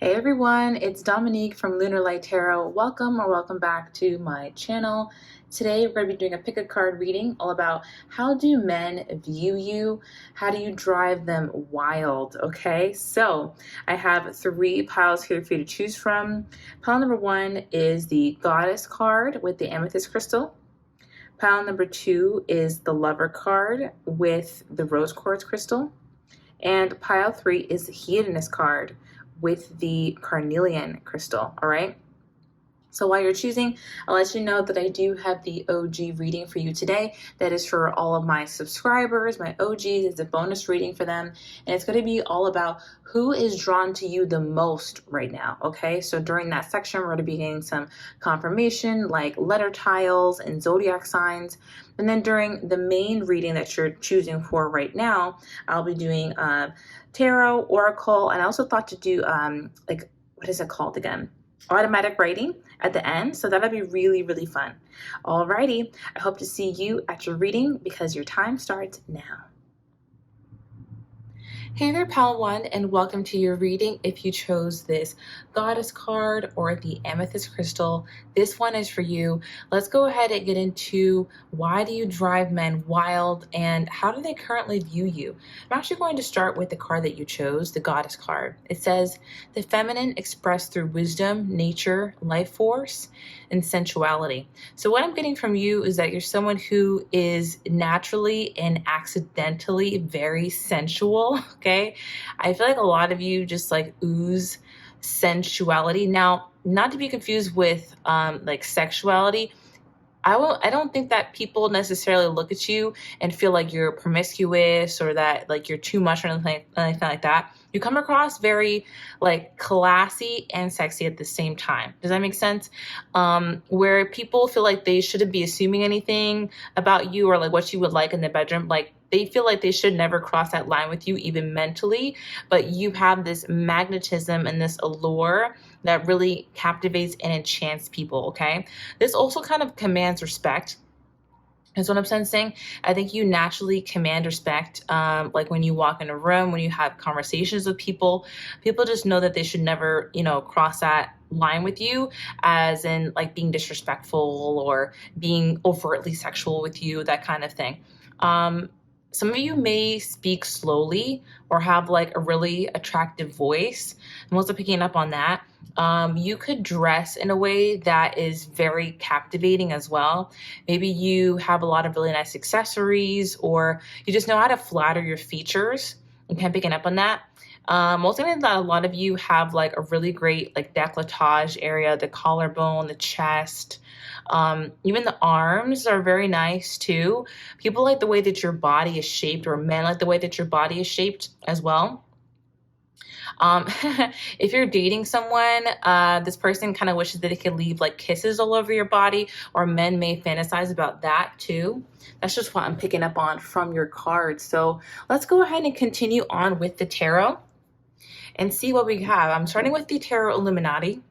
Hey everyone, it's Dominique from Lunar Light Tarot. Welcome or welcome back to my channel. Today we're going to be doing a pick a card reading all about how do men view you? How do you drive them wild? Okay, so I have three piles here for you to choose from. Pile number one is the Goddess card with the amethyst crystal. Pile number two is the Lover card with the rose quartz crystal. And pile three is the Hedonist card with the carnelian crystal. All right. So while you're choosing, I'll let you know that I do have the OG reading for you today. That is for all of my subscribers, my OGs. It's a bonus reading for them. And it's going to be all about who is drawn to you the most right now. Okay, so during that section, we're going to be getting some confirmation like letter tiles and zodiac signs. And then during the main reading that you're choosing for right now, I'll be doing tarot, oracle, and I also thought to do what is it called again? Automatic writing at the end. So that'll be really, really fun. Alrighty, I hope to see you at your reading because your time starts now. Hey there, Pal One, and welcome to your reading. If you chose this Goddess card or the Amethyst Crystal, this one is for you. Let's go ahead and get into why do you drive men wild and how do they currently view you? I'm actually going to start with the card that you chose, the Goddess card. It says, the feminine expressed through wisdom, nature, life force, and sensuality. So what I'm getting from you is that you're someone who is naturally and accidentally very sensual. Okay, I feel like a lot of you just like ooze sensuality. Now, not to be confused with like sexuality. I don't think that people necessarily look at you and feel like you're promiscuous or that like you're too much or anything like that. You come across very like classy and sexy at the same time. Does that make sense? Where people feel like they shouldn't be assuming anything about you or like what you would like in the bedroom. Like they feel like they should never cross that line with you, even mentally, but you have this magnetism and this allure that really captivates and enchants people, okay? This also kind of commands respect. Is what I'm sensing. I think you naturally command respect. Like when you walk in a room, when you have conversations with people, people just know that they should never, cross that line with you, as in like being disrespectful or being overtly sexual with you, that kind of thing. Some of you may speak slowly or have like a really attractive voice. I'm also picking up on that. You could dress in a way that is very captivating as well. Maybe you have a lot of really nice accessories or you just know how to flatter your features. I'm kind of picking up on that. Also, I think that a lot of you have like a really great like décolletage area, the collarbone, the chest, even the arms are very nice too. People like the way that your body is shaped, or men like the way that your body is shaped as well. If you're dating someone, this person kind of wishes that they could leave like kisses all over your body, or men may fantasize about that too. That's just what I'm picking up on from your cards. So let's go ahead and continue on with the tarot and see what we have. I'm starting with the Tarot Illuminati.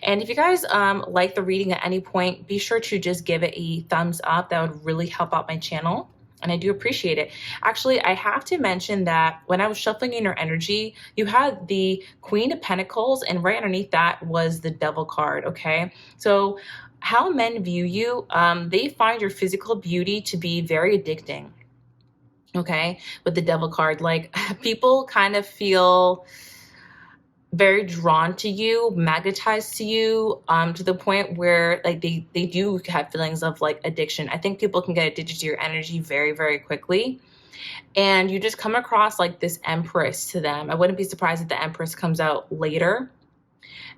And if you guys like the reading at any point, be sure to just give it a thumbs up. That would really help out my channel. And I do appreciate it. Actually, I have to mention that when I was shuffling in your energy, you had the Queen of Pentacles, and right underneath that was the Devil card, okay? So how men view you, they find your physical beauty to be very addicting, okay? With the Devil card, like people kind of feel very drawn to you, magnetized to you, to the point where like they do have feelings of like addiction. I think people can get addicted to your energy very, very quickly. And you just come across like this Empress to them. I wouldn't be surprised if the Empress comes out later.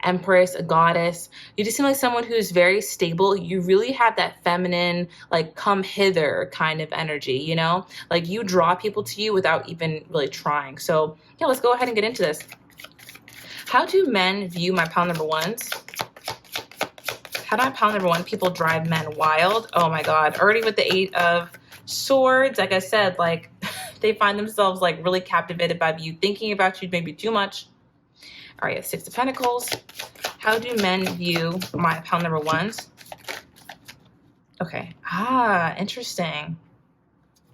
Empress, a goddess. You just seem like someone who's very stable. You really have that feminine, like come hither kind of energy, Like you draw people to you without even really trying. So yeah, let's go ahead and get into this. How do men view my pile number ones? How do my pile number one people drive men wild? Oh my God. Already with the 8 of Swords, like I said, like they find themselves like really captivated by you, thinking about you maybe too much. All right, 6 of Pentacles. How do men view my pile number ones? Okay. Interesting.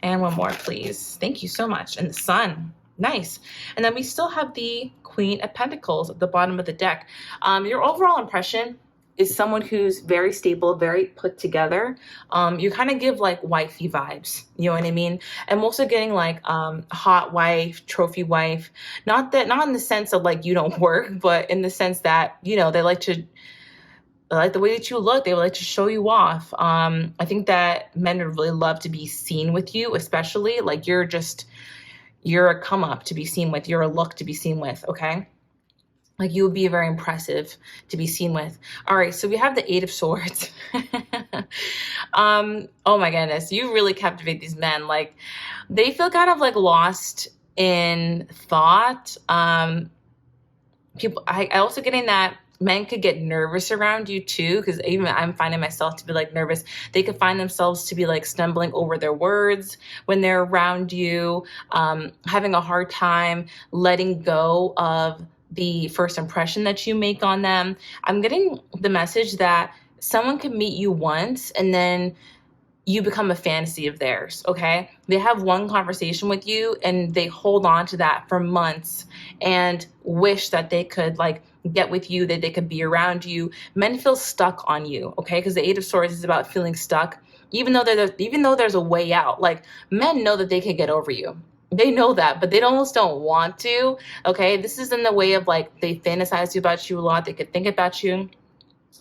And one more, please. Thank you so much. And the Sun. Nice. And then we still have the Queen of Pentacles at the bottom of the deck. Your overall impression is someone who's very stable, very put together. You kind of give like wifey vibes, you know what I mean? I'm also getting like hot wife, trophy wife. Not in the sense of like you don't work, but in the sense that, you know, they like the way that you look. They would like to show you off. I think that men would really love to be seen with you, especially like you're a come up to be seen with. You're a look to be seen with, okay? Like you would be very impressive to be seen with. All right, so we have the Eight of Swords. Oh my goodness, you really captivate these men. Like they feel kind of like lost in thought. I also getting that men could get nervous around you too, because even I'm finding myself to be like nervous. They could find themselves to be like stumbling over their words when they're around you, having a hard time letting go of the first impression that you make on them. I'm getting the message that someone can meet you once and then you become a fantasy of theirs, okay? They have one conversation with you and they hold on to that for months and wish that they could like get with you, that they could be around you. Men feel stuck on you, okay? Because the Eight of Swords is about feeling stuck, even though there's a way out. Like men know that they can get over you. They know that, but they almost don't want to, okay? This is in the way of like they fantasize about you a lot. They could think about you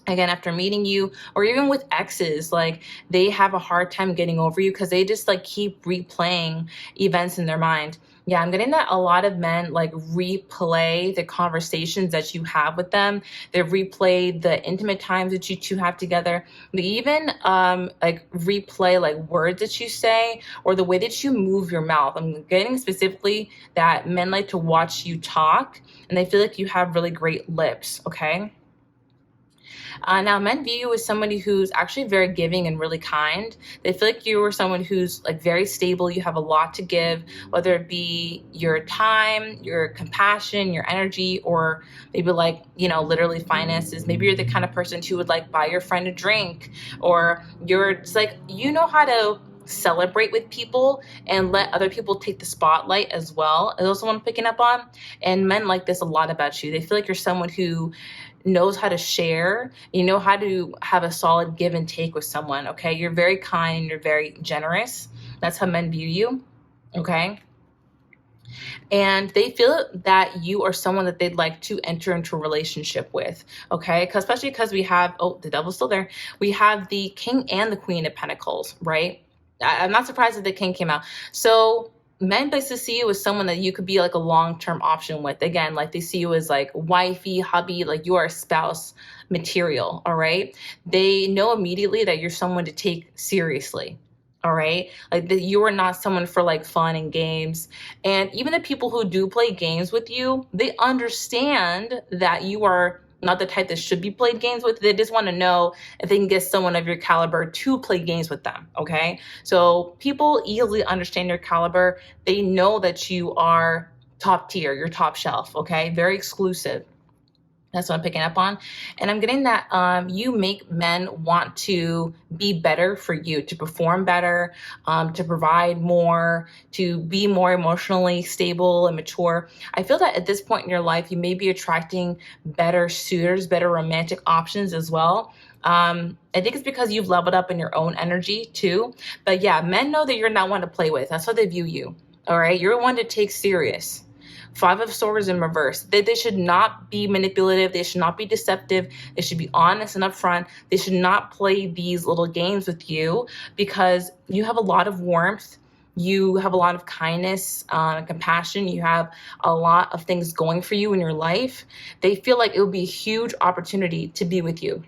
again after meeting you, or even with exes. Like they have a hard time getting over you because they just like keep replaying events in their mind. Yeah, I'm getting that a lot of men like replay the conversations that you have with them. They replay the intimate times that you two have together. They even like replay like words that you say or the way that you move your mouth. I'm getting specifically that men like to watch you talk and they feel like you have really great lips, okay? Now, men view you as somebody who's actually very giving and really kind. They feel like you are someone who's like very stable. You have a lot to give, whether it be your time, your compassion, your energy, or maybe like, you know, literally finances. Maybe you're the kind of person who would like buy your friend a drink, or you're just like, you know how to celebrate with people and let other people take the spotlight as well. Is also what I'm picking up on. And men like this a lot about you. They feel like you're someone who knows how to share, you know how to have a solid give and take with someone, okay? You're very kind, you're very generous. That's how men view you, okay? And they feel that you are someone that they'd like to enter into a relationship with, okay? Especially because we have, oh, the devil's still there. We have the King and the Queen of Pentacles, right? I'm not surprised that the King came out. So men basically see you as someone that you could be like a long-term option with. Again, like they see you as like wifey, hubby, like you are a spouse material, all right? They know immediately that you're someone to take seriously, all right? Like that you are not someone for like fun and games. And even the people who do play games with you, they understand that you are not the type that should be played games with. They just want to know if they can get someone of your caliber to play games with them, okay? So people easily understand your caliber. They know that you are top tier, you're top shelf, okay? Very exclusive. That's what I'm picking up on. And I'm getting that you make men want to be better for you, to perform better, to provide more, to be more emotionally stable and mature. I feel that at this point in your life, you may be attracting better suitors, better romantic options as well. I think it's because you've leveled up in your own energy too. But yeah, men know that you're not one to play with. That's how they view you. All right. You're one to take serious. Five of Swords in reverse. They should not be manipulative. They should not be deceptive. They should be honest and upfront. They should not play these little games with you because you have a lot of warmth. You have a lot of kindness, compassion. You have a lot of things going for you in your life. They feel like it would be a huge opportunity to be with you.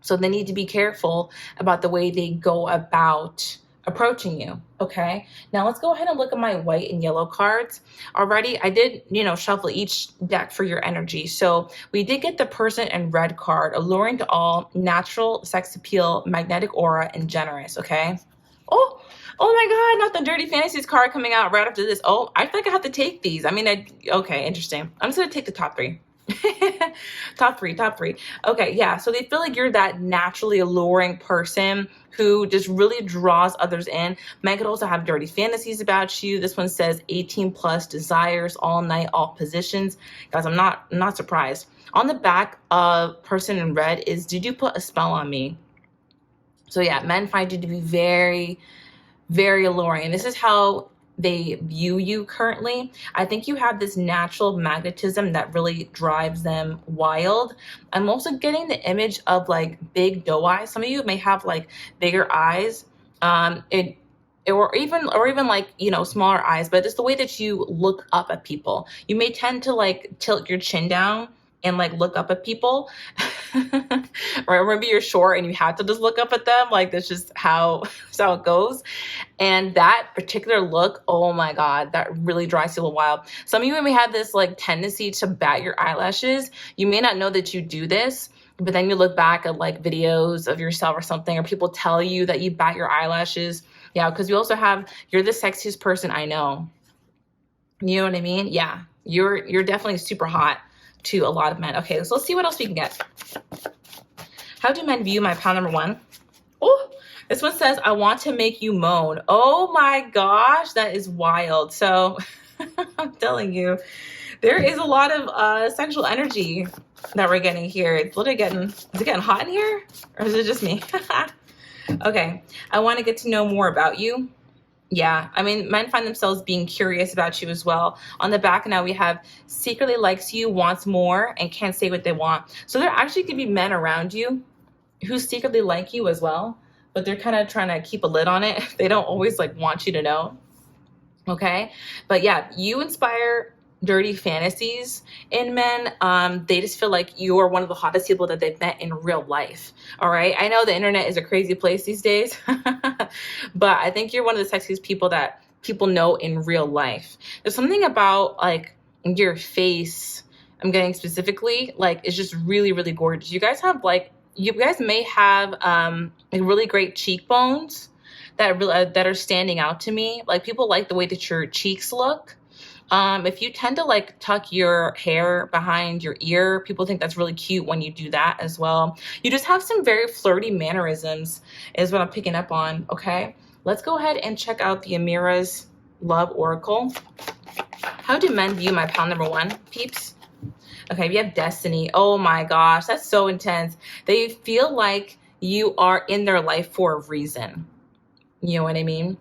So they need to be careful about the way they go about approaching you. Okay. Now let's go ahead and look at my white and yellow cards. Already I did, shuffle each deck for your energy. So we did get the Person in Red card, alluring to all, natural, sex appeal, magnetic aura, and generous. Okay. Oh my God, not the Dirty Fantasies card coming out right after this. Oh, I feel like I have to take these. Okay, interesting. I'm just going to take the top three. Top three, top three. Okay, yeah. So they feel like you're that naturally alluring person who just really draws others in. Men could also have dirty fantasies about you. This one says 18 plus desires all night, all positions. Guys, I'm not surprised. On the back of person in red is, did you put a spell on me? So yeah, men find you to be very, very alluring. And this is how they view you currently. I think you have this natural magnetism that really drives them wild. I'm also getting the image of like big doe eyes. Some of you may have like bigger eyes, or even like, you know, smaller eyes, but it's the way that you look up at people. You may tend to like tilt your chin down and like look up at people. Or maybe you're short and you have to just look up at them. Like that's just how it goes. And that particular look, oh my God, that really drives people wild. Some of you may have this like tendency to bat your eyelashes. You may not know that you do this, but then you look back at like videos of yourself or something, or people tell you that you bat your eyelashes. Yeah, because you also have, you're the sexiest person I know. You know what I mean? Yeah, you're definitely super hot to a lot of men. Okay, so let's see what else we can get. How do men view my pile number one? Oh, this one says, I want to make you moan. Oh my gosh, that is wild. So I'm telling you, there is a lot of sexual energy that we're getting here. It's literally is it getting hot in here? Or is it just me? Okay, I want to get to know more about you. Yeah, I mean, men find themselves being curious about you as well. On the back now, we have secretly likes you, wants more, and can't say what they want. So there actually could be men around you who secretly like you as well, but they're kind of trying to keep a lid on it. They don't always like want you to know. Okay, but yeah, you inspire dirty fantasies in men. They just feel like you are one of the hottest people that they've met in real life. All right, I know the internet is a crazy place these days, but I think you're one of the sexiest people that people know in real life. There's something about like your face, I'm getting specifically, like it's just really, really gorgeous. You guys may have like really great cheekbones that are standing out to me. Like people like the way that your cheeks look. If you tend to like tuck your hair behind your ear, people think that's really cute when you do that as well. You just have some very flirty mannerisms is what I'm picking up on. Okay, let's go ahead and check out the Amira's Love Oracle. How do men view my pile number one, peeps? Okay, we have Destiny. Oh my gosh, that's so intense. They feel like you are in their life for a reason. You know what I mean?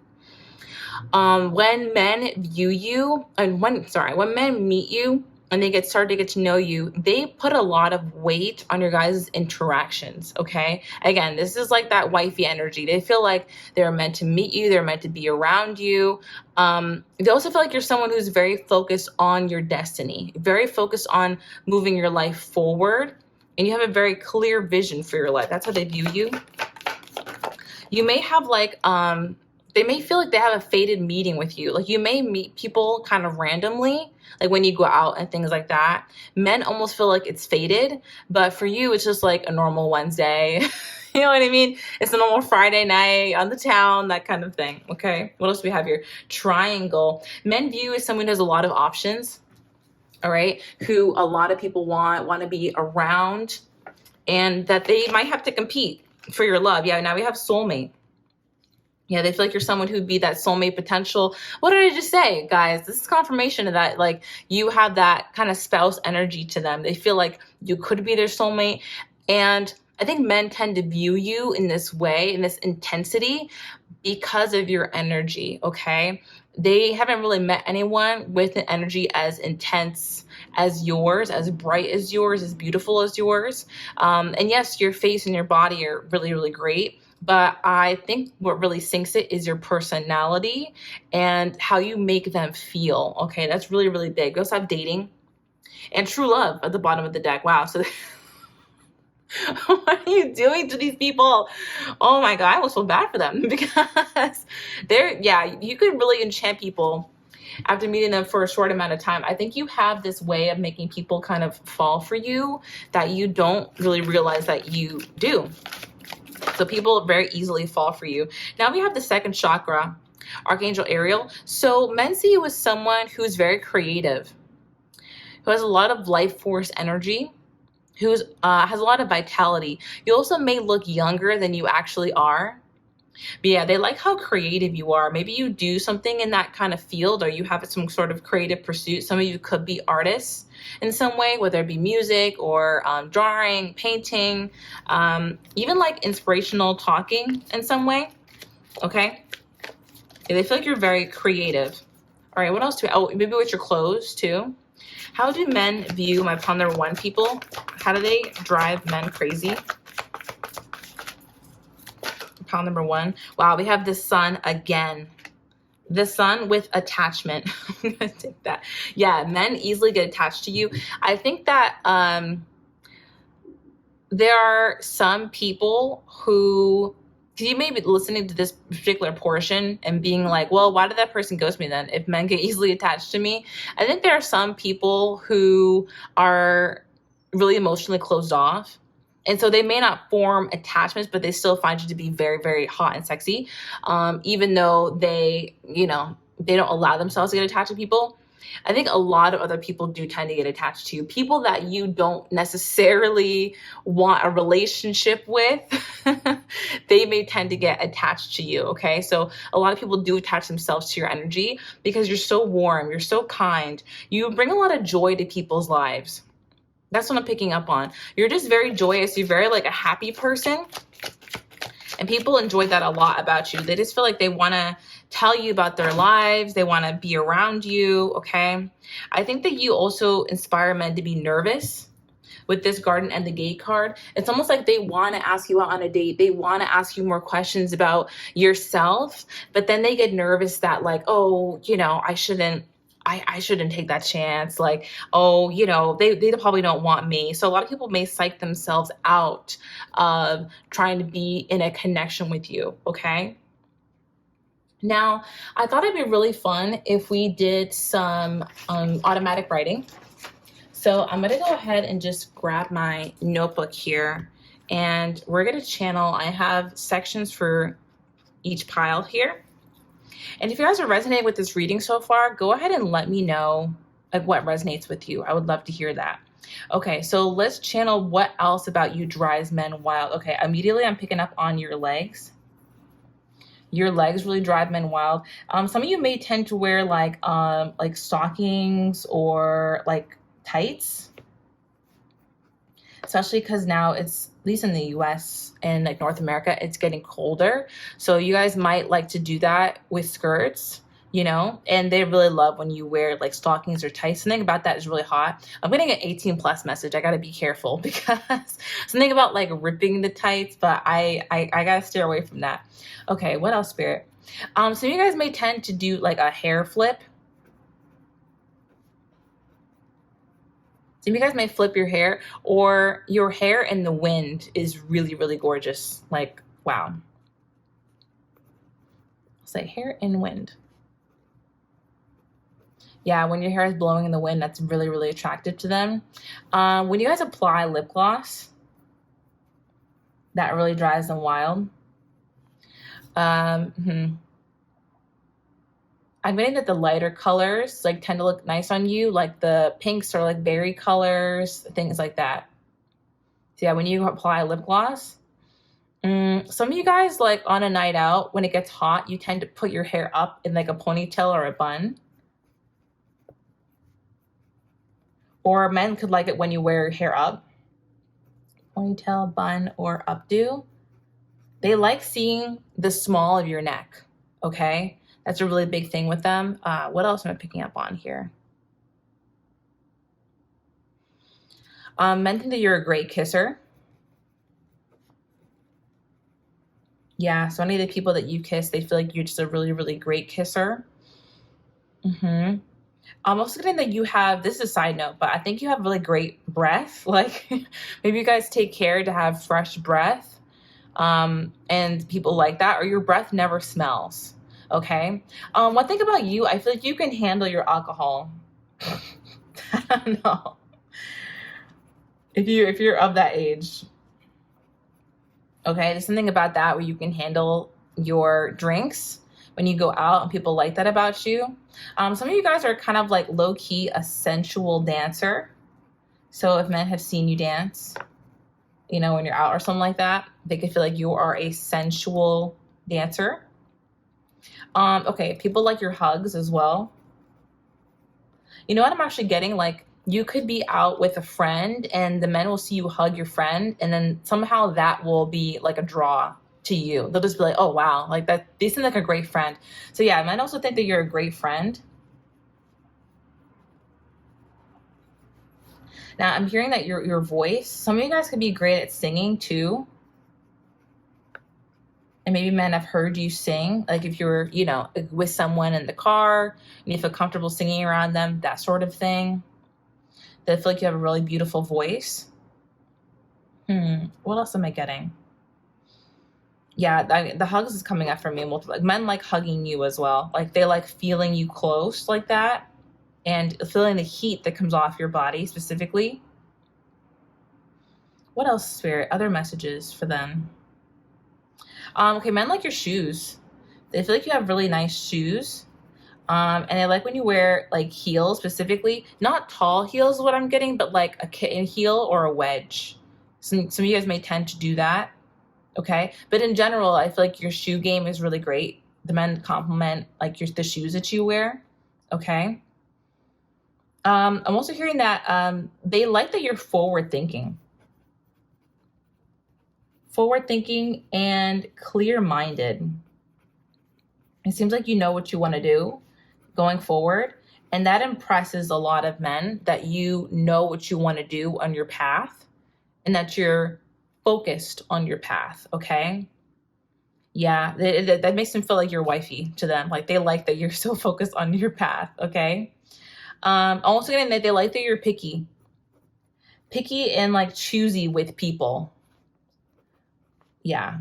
When men view you, and when men meet you and they start to get to know you, they put a lot of weight on your guys' interactions. Okay, again, this is like that wifey energy. They feel like they're meant to meet you, they're meant to be around you. They also feel like you're someone who's very focused on your destiny, very focused on moving your life forward, and you have a very clear vision for your life. That's how they view you. You may have like they may feel like they have a fated meeting with you. Like you may meet people kind of randomly, like when you go out and things like that. Men almost feel like it's fated, but for you, it's just like a normal Wednesday. You know what I mean? It's a normal Friday night on the town, that kind of thing. Okay, what else do we have here? Triangle. Men view as someone who has a lot of options, all right, who a lot of people want to be around, and that they might have to compete for your love. Yeah, now we have soulmate. Yeah, they feel like you're someone who'd be that soulmate potential. What did I just say, guys? This is confirmation of that. Like you have that kind of spouse energy to them. They feel like you could be their soulmate. And I think men tend to view you in this way, in this intensity, because of your energy, okay? They haven't really met anyone with an energy as intense as yours, as bright as yours, as beautiful as yours. And yes, your face and your body are really, really great. But I think what really sinks it is your personality and how you make them feel. Okay, that's really, really big. We also have dating and true love at the bottom of the deck. Wow. So what are you doing to these people? Oh my God, I almost feel bad for them because you could really enchant people after meeting them for a short amount of time. I think you have this way of making people kind of fall for you that you don't really realize that you do. So people very easily fall for you. Now we have the second chakra, Archangel Ariel. So men see you as someone who's very creative, who has a lot of life force energy. who's has a lot of vitality. You also may look younger than you actually are. But yeah, they like how creative you are. Maybe you do something in that kind of field, or you have some sort of creative pursuit. Some of you could be artists in some way, whether it be music or drawing, painting, even like inspirational talking in some way. Okay. Yeah, they feel like you're very creative. All right. What else? Oh, maybe with your clothes too. How do men view my pond number one people? How do they drive men crazy? Pile number one. Wow, we have the sun again. The sun with attachment. I'm gonna take that. Yeah, men easily get attached to you. I think that there are some people who, you may be listening to this particular portion and being like, well, why did that person ghost me then if men get easily attached to me? I think there are some people who are really emotionally closed off. And so they may not form attachments, but they still find you to be very, very hot and sexy. Even though they don't allow themselves to get attached to people. I think a lot of other people do tend to get attached to you. People that you don't necessarily want a relationship with, they may tend to get attached to you, okay? So a lot of people do attach themselves to your energy because you're so warm, you're so kind. You bring a lot of joy to people's lives. That's what I'm picking up on. You're just very joyous. You're very like a happy person. And people enjoy that a lot about you. They just feel like they want to tell you about their lives. They want to be around you, okay? I think that you also inspire men to be nervous with this Garden and the Gate card. It's almost like they want to ask you out on a date. They want to ask you more questions about yourself, but then they get nervous that like, oh, I shouldn't take that chance. Like, oh, they probably don't want me. So a lot of people may psych themselves out of trying to be in a connection with you, okay? Now, I thought it'd be really fun if we did some automatic writing. So I'm going to go ahead and just grab my notebook here, and we're going to channel. I have sections for each pile here. And if you guys are resonating with this reading so far, go ahead and let me know like what resonates with you. I would love to hear that. Okay, so let's channel what else about you drives men wild. Okay, immediately I'm picking up on your legs. Your legs really drive men wild. Some of you may tend to wear like stockings or like tights, especially because now it's, at least in the US and like North America, it's getting colder. So you guys might like to do that with skirts, and they really love when you wear like stockings or tights. Something about that is really hot. I'm getting an 18 plus message. I got to be careful because something about like ripping the tights, but I got to steer away from that. Okay, what else, Spirit? So you guys may tend to do like a hair flip. Some of you guys may flip your hair, or your hair in the wind is really, really gorgeous. Like, wow. It's like hair in wind. Yeah, when your hair is blowing in the wind, that's really, really attractive to them. When you guys apply lip gloss, that really drives them wild. I'm getting that the lighter colors like tend to look nice on you, like the pinks or like berry colors, things like that. So yeah, when you apply lip gloss, some of you guys like on a night out, when it gets hot, you tend to put your hair up in like a ponytail or a bun. Or men could like it when you wear your hair up. Ponytail, bun, or updo. They like seeing the small of your neck, okay? That's a really big thing with them. What else am I picking up on here? Men think that you're a great kisser. Yeah, so any of the people that you kiss, they feel like you're just a really, really great kisser. I'm also getting that you have, this is a side note, but I think you have really great breath. Like maybe you guys take care to have fresh breath. And people like that, or your breath never smells. Okay. One thing about you, I feel like you can handle your alcohol. I don't know. If you're of that age. Okay, there's something about that where you can handle your drinks when you go out, and people like that about you. Some of you guys are kind of like low-key a sensual dancer. So if men have seen you dance, you know, when you're out or something like that, they can feel like you are a sensual dancer. Okay, people like your hugs as well. You know what I'm actually getting? Like, you could be out with a friend and the men will see you hug your friend, and then somehow that will be like a draw to you. They'll just be like, oh wow, like that, they seem like a great friend. So yeah, men also think that you're a great friend. Now I'm hearing that your voice, some of you guys could be great at singing too. And maybe men have heard you sing, like if you're, you know, with someone in the car and you feel comfortable singing around them, that sort of thing. They feel like you have a really beautiful voice. What else am I getting? Yeah, the hugs is coming up for me. Like, men like hugging you as well. Like, they like feeling you close like that and feeling the heat that comes off your body specifically. What else, Spirit? Other messages for them. Okay, men like your shoes. They feel like you have really nice shoes. And I like when you wear like heels specifically, not tall heels is what I'm getting, but like a kitten heel or a wedge. Some of you guys may tend to do that. Okay. But in general, I feel like your shoe game is really great. The men compliment like the shoes that you wear. Okay. I'm also hearing that they like that you're forward thinking and clear minded. It seems like you know what you want to do going forward. And that impresses a lot of men, that you know what you want to do on your path and that you're focused on your path. Okay. Yeah. That makes them feel like you're wifey to them. Like, they like that you're so focused on your path. Okay. Also getting that they like that you're picky and like choosy with people. Yeah.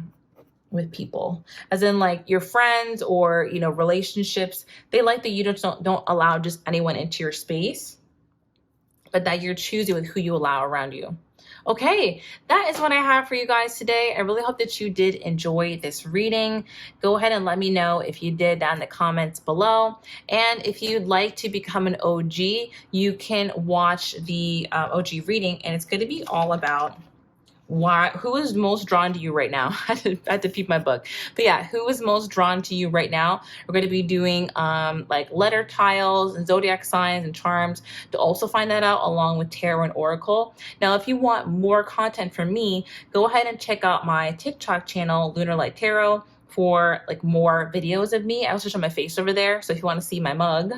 With people, as in like your friends or, you know, relationships. They like that you don't allow just anyone into your space, but that you're choosy with who you allow around you. Okay, that is what I have for you guys today. I really hope that you did enjoy this reading. Go ahead and let me know if you did down in the comments below. And if you'd like to become an OG, you can watch the OG reading, and it's going to be all about who is most drawn to you right now. I had to peep my book. But yeah, who is most drawn to you right now? We're going to be doing like letter tiles and zodiac signs and charms to also find that out, along with tarot and oracle. Now, if you want more content from me, go ahead and check out my TikTok channel, Lunar Light Tarot, for like more videos of me. I also show my face over there. So if you want to see my mug,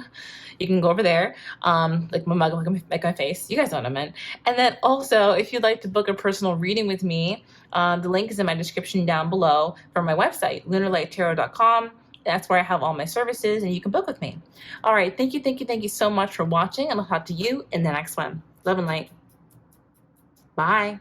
you can go over there. Like my mug, like my face. You guys know what I meant. And then also, if you'd like to book a personal reading with me, the link is in my description down below for my website, lunarlighttarot.com. That's where I have all my services, and you can book with me. All right. Thank you so much for watching, and I'll talk to you in the next one. Love and light. Bye.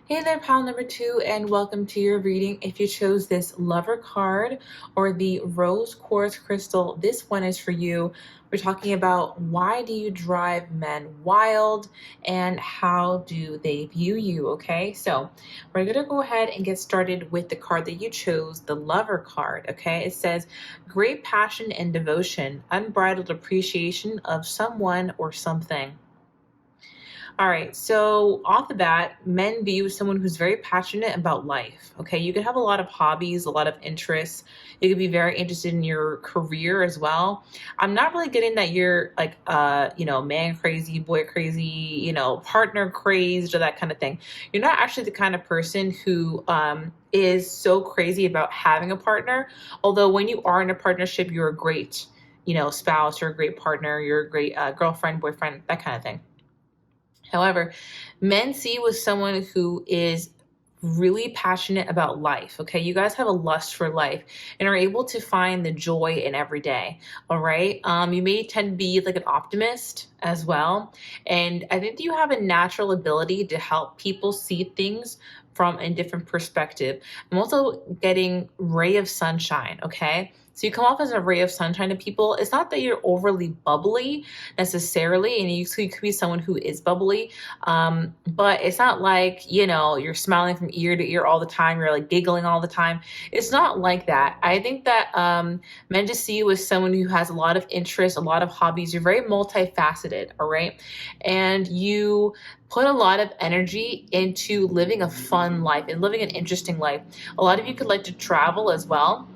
Hey there, pal number 2, and welcome to your reading. If you chose this Lover card or the Rose Quartz Crystal, this one is for you. We're talking about, why do you drive men wild and how do they view you? Okay, so we're going to go ahead and get started with the card that you chose, the Lover card. Okay, it says, great passion and devotion, unbridled appreciation of someone or something. All right, so off the bat, men view someone who's very passionate about life. Okay, you could have a lot of hobbies, a lot of interests. You could be very interested in your career as well. I'm not really getting that you're like, you know, man crazy, boy crazy, you know, partner crazed or that kind of thing. You're not actually the kind of person who is so crazy about having a partner. Although when you are in a partnership, you're a great, you know, spouse, you're a great partner, you're a great girlfriend, boyfriend, that kind of thing. However, men see you as someone who is really passionate about life. Okay, you guys have a lust for life and are able to find the joy in every day. All right, you may tend to be like an optimist as well, and I think that you have a natural ability to help people see things from a different perspective. I'm also getting ray of sunshine. Okay, So you come off as a ray of sunshine to people. It's not that you're overly bubbly necessarily, and you could be someone who is bubbly, but it's not like, you're smiling from ear to ear all the time. You're like giggling all the time. It's not like that. I think that men just see you as someone who has a lot of interests, a lot of hobbies. You're very multifaceted, all right? And you put a lot of energy into living a fun life and living an interesting life. A lot of you could like to travel as well.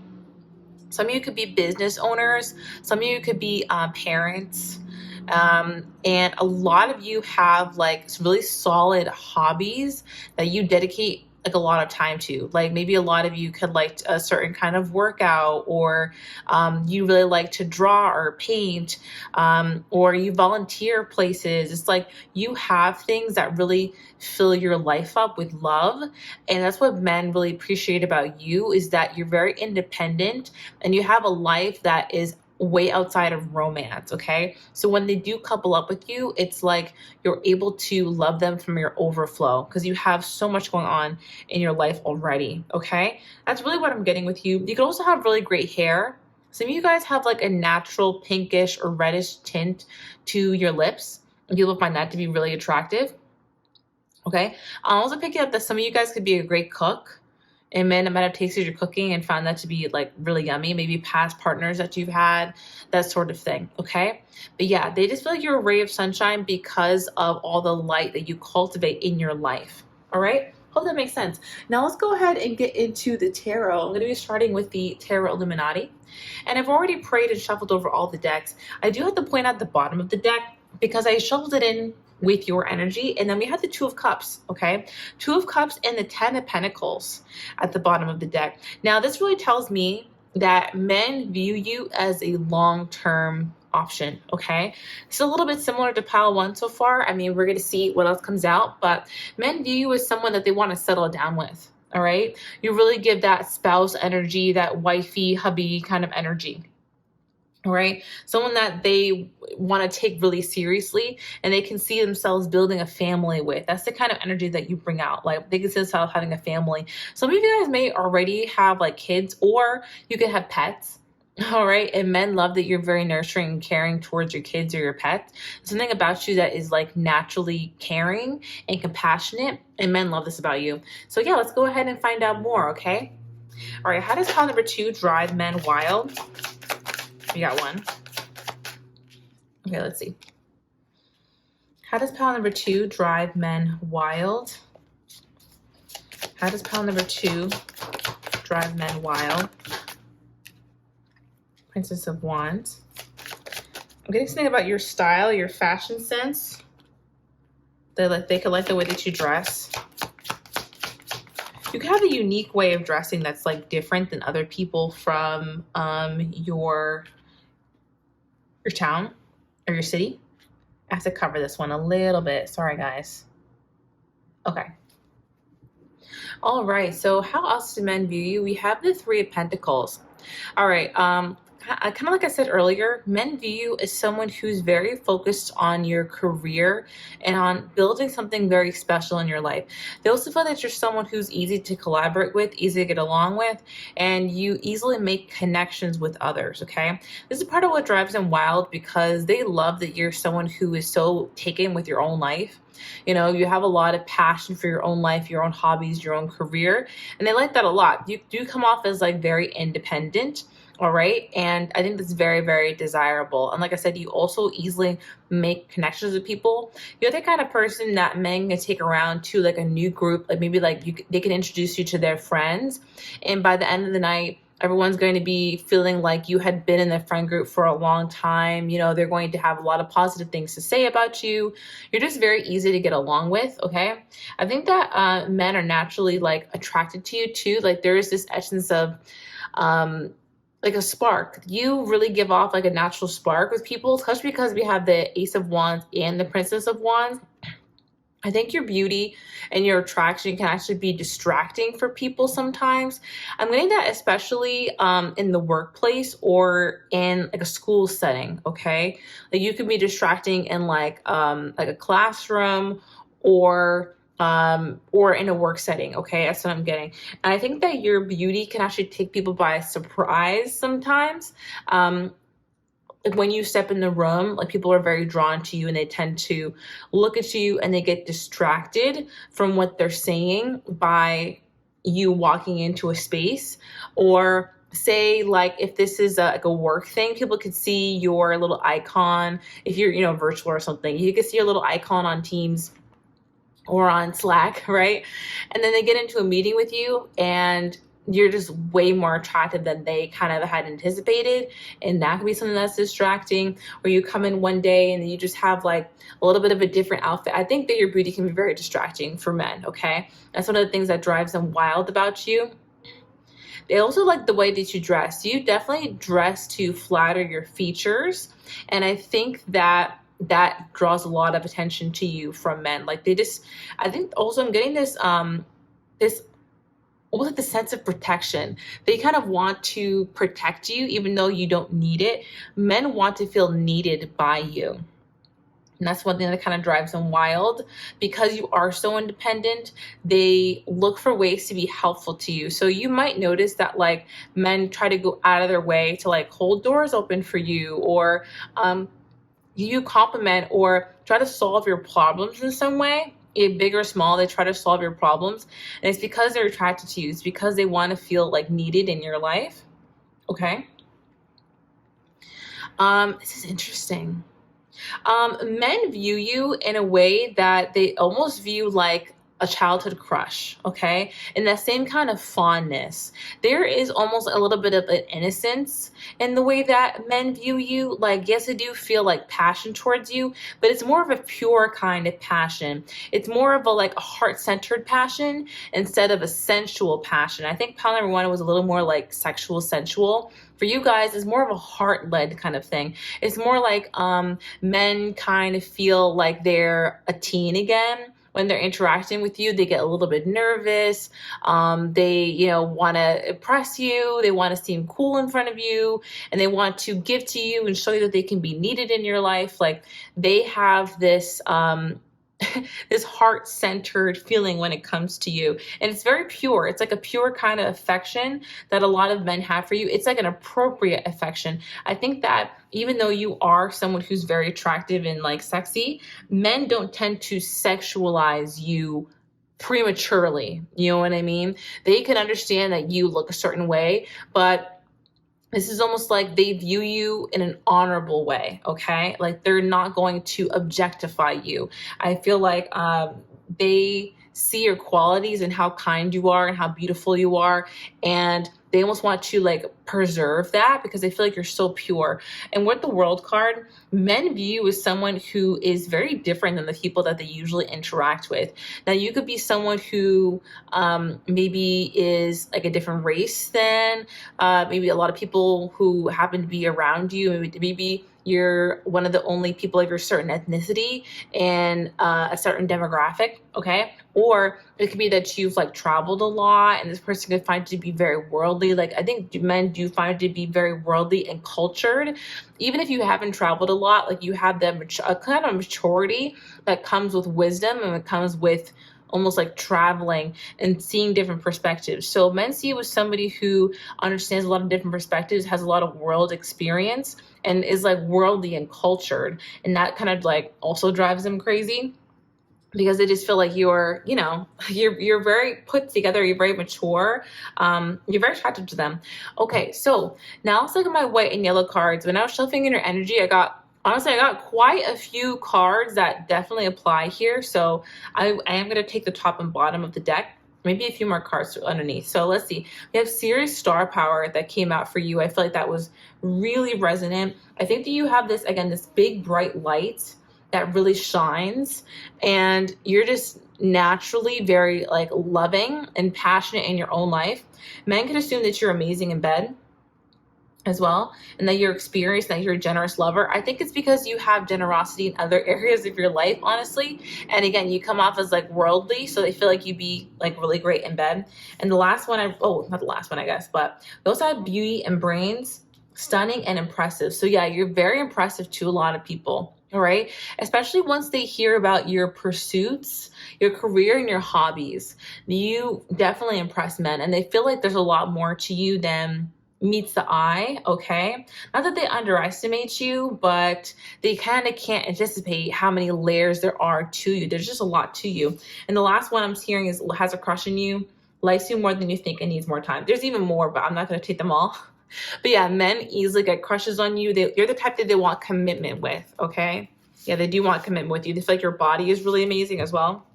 Some of you could be business owners. Some of you could be parents. And a lot of you have like really solid hobbies that you dedicate like a lot of time to. Like maybe a lot of you could like a certain kind of workout, or you really like to draw or paint, or you volunteer places. It's like you have things that really fill your life up with love. And that's what men really appreciate about you, is that you're very independent and you have a life that is way outside of romance, okay? So when they do couple up with you, it's like you're able to love them from your overflow because you have so much going on in your life already, okay? That's really what I'm getting with you. You can also have really great hair. Some of you guys have like a natural pinkish or reddish tint to your lips, and people find that to be really attractive, okay? I'm also picking up that some of you guys could be a great cook. And men might have tasted your cooking and found that to be like really yummy, maybe past partners that you've had, that sort of thing, okay? But yeah, they just feel like you're a ray of sunshine because of all the light that you cultivate in your life, all right? Hope that makes sense. Now let's go ahead and get into the tarot. I'm going to be starting with the Tarot Illuminati. And I've already prayed and shuffled over all the decks. I do have to point out the bottom of the deck because I shuffled it in with your energy. And then we had the Two of Cups, okay? Two of Cups and the Ten of Pentacles at the bottom of the deck. Now, this really tells me that men view you as a long-term option, okay? It's a little bit similar to pile one so far. I mean, we're going to see what else comes out, but men view you as someone that they want to settle down with, all right? You really give that spouse energy, that wifey, hubby kind of energy. All right. Someone that they want to take really seriously and they can see themselves building a family with. That's the kind of energy that you bring out. Like they can see themselves having a family. Some of you guys may already have like kids, or you could have pets. All right. And men love that you're very nurturing and caring towards your kids or your pets. Something about you that is like naturally caring and compassionate. And men love this about you. So yeah, let's go ahead and find out more. Okay. All right. How does pile number 2 drive men wild? We got one. Okay, let's see. How does pile number 2 drive men wild? How does pile number 2 drive men wild? Princess of Wands. I'm getting something about your style, your fashion sense. They could like the way that you dress. You can have a unique way of dressing that's like different than other people from your town or your city. I have to cover this one a little bit. Sorry, guys. Okay. All right. So how else do men view you? We have the Three of Pentacles. All right. Kind of like I said earlier, men view you as someone who's very focused on your career and on building something very special in your life. They also feel that you're someone who's easy to collaborate with, easy to get along with, and you easily make connections with others, okay? This is part of what drives them wild because they love that you're someone who is so taken with your own life. You know, you have a lot of passion for your own life, your own hobbies, your own career, and they like that a lot. You do come off as like very independent. All right. And I think that's very, very desirable. And like I said, you also easily make connections with people. You're the kind of person that men can take around to like a new group, like maybe like they can introduce you to their friends. And by the end of the night, everyone's going to be feeling like you had been in the friend group for a long time. You know, they're going to have a lot of positive things to say about you. You're just very easy to get along with. Okay. I think that men are naturally like attracted to you too. Like there is this essence of, like a spark. You really give off like a natural spark with people, especially because we have the Ace of Wands and the Princess of Wands. I think your beauty and your attraction can actually be distracting for people sometimes. I'm getting that especially in the workplace or in like a school setting, okay? Like you can be distracting in like a classroom or or in a work setting. Okay, that's what I'm getting. And I think that your beauty can actually take people by surprise sometimes. Like when you step in the room, like people are very drawn to you and they tend to look at you and they get distracted from what they're saying by you walking into a space. Or say like if this is like a work thing, people could see your little icon. If you're, virtual or something, you can see your little icon on Teams or on Slack, right? And then they get into a meeting with you and you're just way more attractive than they kind of had anticipated. And that could be something that's distracting. Or you come in one day and you just have like a little bit of a different outfit. I think that your beauty can be very distracting for men, okay? That's one of the things that drives them wild about you. They also like the way that you dress. You definitely dress to flatter your features. And I think that draws a lot of attention to you from men. Like I think also I'm getting this almost like the sense of protection. They kind of want to protect you even though you don't need it. Men want to feel needed by you. And that's one thing that kind of drives them wild. Because you are so independent, they look for ways to be helpful to you. So you might notice that like men try to go out of their way to like hold doors open for you, or you compliment or try to solve your problems in some way. Big or small, they try to solve your problems. And it's because they're attracted to you. It's because they want to feel like needed in your life. Okay. This is interesting. Men view you in a way that they almost view like a childhood crush, okay? And that same kind of fondness. There is almost a little bit of an innocence in the way that men view you. Like, yes, they do feel like passion towards you, but it's more of a pure kind of passion. It's more of a heart-centered passion instead of a sensual passion. I think pile number one was a little more like sexual, sensual. For you guys, it's more of a heart-led kind of thing. It's more like men kind of feel like they're a teen again. When they're interacting with you, they get a little bit nervous. They, want to impress you. They want to seem cool in front of you, and they want to give to you and show you that they can be needed in your life. Like they have this this heart-centered feeling when it comes to you. And it's very pure. It's like a pure kind of affection that a lot of men have for you. It's like an appropriate affection. I think that even though you are someone who's very attractive and like sexy, men don't tend to sexualize you prematurely. You know what I mean? They can understand that you look a certain way, but this is almost like they view you in an honorable way, okay? Like they're not going to objectify you. I feel like they see your qualities and how kind you are and how beautiful you are, and they almost want to like preserve that because they feel like you're so pure. And with the World card, men view you as someone who is very different than the people that they usually interact with. Now, you could be someone who maybe is like a different race than maybe a lot of people who happen to be around you. Maybe you're one of the only people of your certain ethnicity and a certain demographic, okay? Or it could be that you've like traveled a lot and this person could find you to be very worldly. Like I think men do find it to be very worldly and cultured. Even if you haven't traveled a lot, like you have a kind of maturity that comes with wisdom, and it comes with almost like traveling and seeing different perspectives. So men see you as somebody who understands a lot of different perspectives, has a lot of world experience, and is like worldly and cultured. And that kind of like also drives them crazy, because they just feel like you're very put together, you're very mature, you're very attractive to them. Okay, so now let's look at my white and yellow cards. When I was shuffling in your energy, I got quite a few cards that definitely apply here. So I am going to take the top and bottom of the deck, maybe a few more cards underneath. So let's see. We have Serious Star Power that came out for you. I feel like that was really resonant. I think that you have this big bright light that really shines, and you're just naturally very like loving and passionate in your own life. Men can assume that you're amazing in bed as well, and that you're experienced, that you're a generous lover. I think it's because you have generosity in other areas of your life, honestly. And again, you come off as like worldly, so they feel like you'd be like really great in bed. And the last one, not the last one, I guess, but those have beauty and brains, stunning and impressive. So yeah, you're very impressive to a lot of people. All right. Especially once they hear about your pursuits, your career, and your hobbies. You definitely impress men, and they feel like there's a lot more to you than meets the eye. Okay. Not that they underestimate you, but they kind of can't anticipate how many layers there are to you. There's just a lot to you. And the last one I'm hearing is has a crush on you, likes you more than you think, and needs more time. There's even more, but I'm not going to take them all. But yeah, men easily get crushes on you. You're the type that they want commitment with, okay? Yeah, they do want commitment with you. They feel like your body is really amazing as well.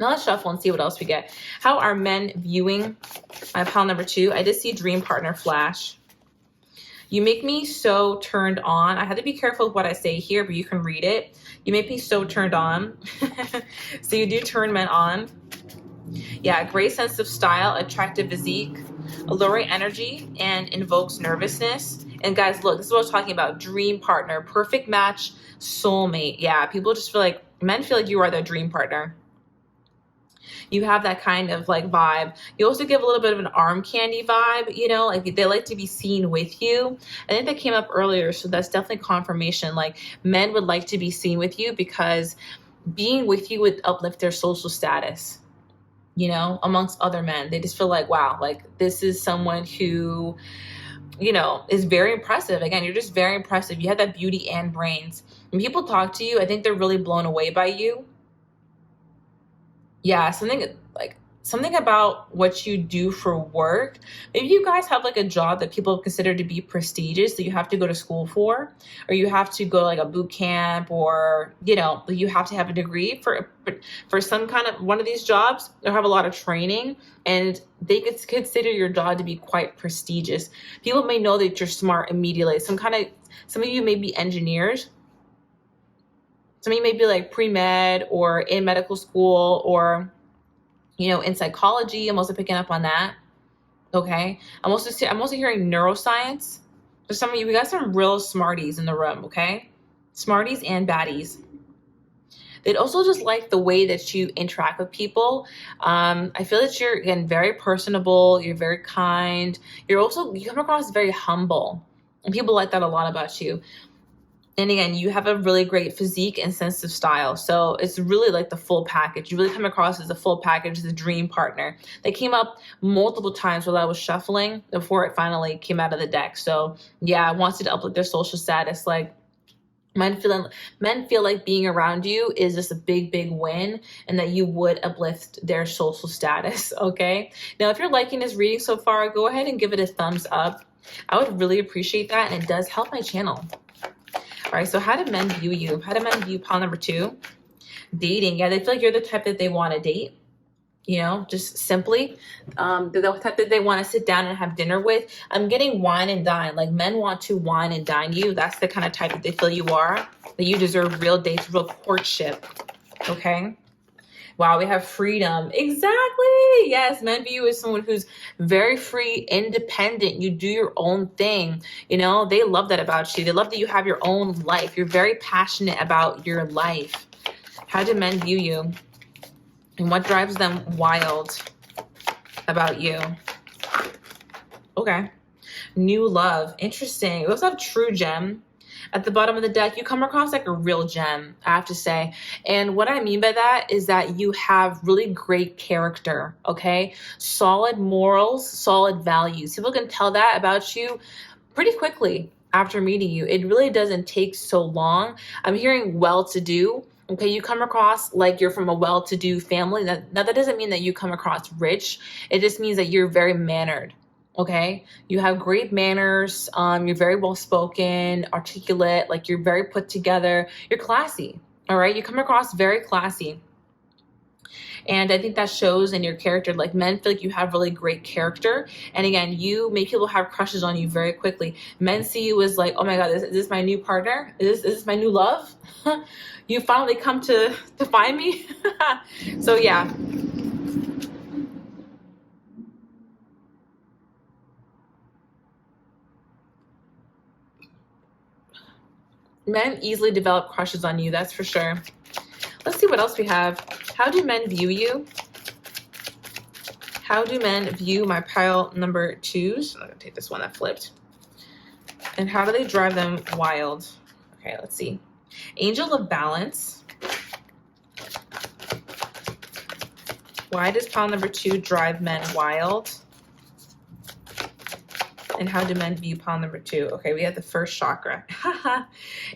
Now let's shuffle and see what else we get. How are men viewing my pile number 2? I did see dream partner flash. You make me so turned on. I have to be careful with what I say here, but you can read it. You make me so turned on. So you do turn men on. Yeah, great sense of style, attractive physique, alluring energy, and invokes nervousness. And guys, look, this is what I was talking about. Dream partner, perfect match, soulmate. Yeah, people just feel like, men feel like you are their dream partner. You have that kind of like vibe. You also give a little bit of an arm candy vibe, you know, like they like to be seen with you. I think that came up earlier, so that's definitely confirmation. Like men would like to be seen with you because being with you would uplift their social status, you know, amongst other men. They just feel like, wow, like this is someone who, you know, is very impressive. Again, you're just very impressive. You have that beauty and brains. When people talk to you, I think they're really blown away by you. Yeah, something about what you do for work. Maybe you guys have like a job that people consider to be prestigious that you have to go to school for, or you have to go to like a boot camp, or you know, you have to have a degree for some kind of one of these jobs, or have a lot of training, and they could consider your job to be quite prestigious. People may know that you're smart immediately. Some of you may be engineers. Some of you may be like pre-med or in medical school, or, you know, in psychology. I'm also picking up on that. Okay. I'm also hearing neuroscience. For some of you, we got some real smarties in the room. Okay. Smarties and baddies. They'd also just like the way that you interact with people. I feel that you're, again, very personable. You're very kind. You come across very humble, and people like that a lot about you. And again, you have a really great physique and sense of style. So it's really like the full package. You really come across as a full package, as a dream partner. They came up multiple times while I was shuffling before it finally came out of the deck. So yeah, I wanted to uplift their social status. Like men feel like being around you is just a big, big win, and that you would uplift their social status. Okay. Now, if you're liking this reading so far, go ahead and give it a thumbs up. I would really appreciate that. And it does help my channel. All right, so how do men view you? How do men view pile number 2? Dating. Yeah, they feel like you're the type that they want to date, you know, just simply. They're the type that they want to sit down and have dinner with. I'm getting wine and dine. Like men want to wine and dine you. That's the kind of type that they feel you are, that you deserve real dates, real courtship. Okay. Wow, we have freedom. Exactly. Yes, men view you as someone who's very free, independent. You do your own thing. You know, they love that about you. They love that you have your own life. You're very passionate about your life. How do men view you? And what drives them wild about you? Okay. New love. Interesting. We also have true gem. At the bottom of the deck, you come across like a real gem, I have to say. And what I mean by that is that you have really great character, okay? Solid morals, solid values. People can tell that about you pretty quickly after meeting you. It really doesn't take so long. I'm hearing well-to-do. Okay, you come across like you're from a well-to-do family. Now, that doesn't mean that you come across rich. It just means that you're very mannered. Okay, you have great manners. You're very well spoken, articulate, like you're very put together. You're classy. All right, you come across very classy. And I think that shows in your character. Like men feel like you have really great character. And again, you make people have crushes on you very quickly. Men see you as like, oh my God, is this my new partner? Is this my new love? You finally come to find me. So yeah. Men easily develop crushes on you, that's for sure. Let's see what else we have. How do men view you? How do men view my pile number 2s? I'm going to take this one that flipped. And how do they drive them wild? Okay, let's see. Angel of balance. Why does pile number 2 drive men wild? And how do men view pile number 2? Okay, we have the first chakra.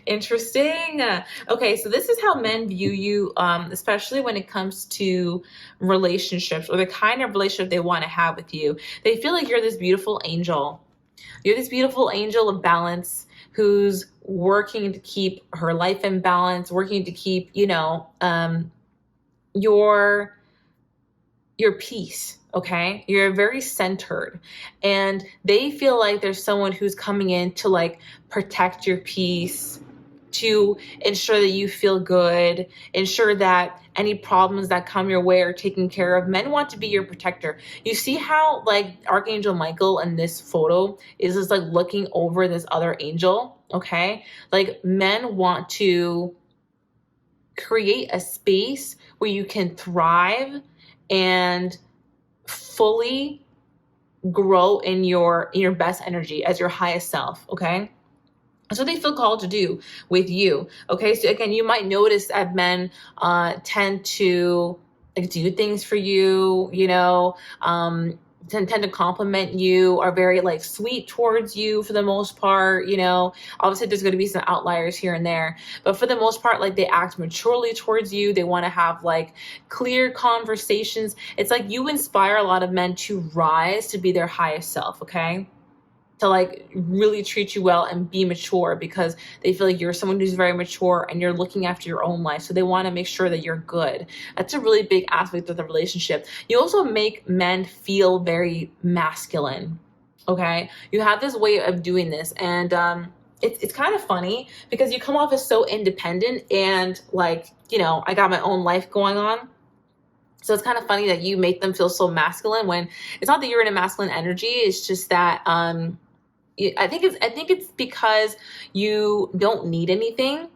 Interesting. Okay, so this is how men view you, especially when it comes to relationships or the kind of relationship they want to have with you. They feel like you're this beautiful angel. You're this beautiful angel of balance who's working to keep her life in balance, working to keep, you know, your peace. Okay, you're very centered, and they feel like there's someone who's coming in to like protect your peace, to ensure that you feel good, ensure that any problems that come your way are taken care of. Men want to be your protector. You see how like Archangel Michael in this photo is just like looking over this other angel. Okay, like men want to create a space where you can thrive and fully grow in your best energy as your highest self. Okay, that's what they feel called to do with you. Okay, so again, you might notice that men tend to like do things for you, you know, tend to compliment you, are very like sweet towards you for the most part. You know, obviously there's going to be some outliers here and there, but for the most part, like they act maturely towards you. They want to have like clear conversations. It's like you inspire a lot of men to rise to be their highest self. Okay, to like really treat you well and be mature, because they feel like you're someone who's very mature and you're looking after your own life. So they want to make sure that you're good. That's a really big aspect of the relationship. You also make men feel very masculine. Okay, you have this way of doing this, and it's kind of funny because you come off as so independent and like, you know, I got my own life going on. So it's kind of funny that you make them feel so masculine when it's not that you're in a masculine energy. It's just that I think it's because you don't need anything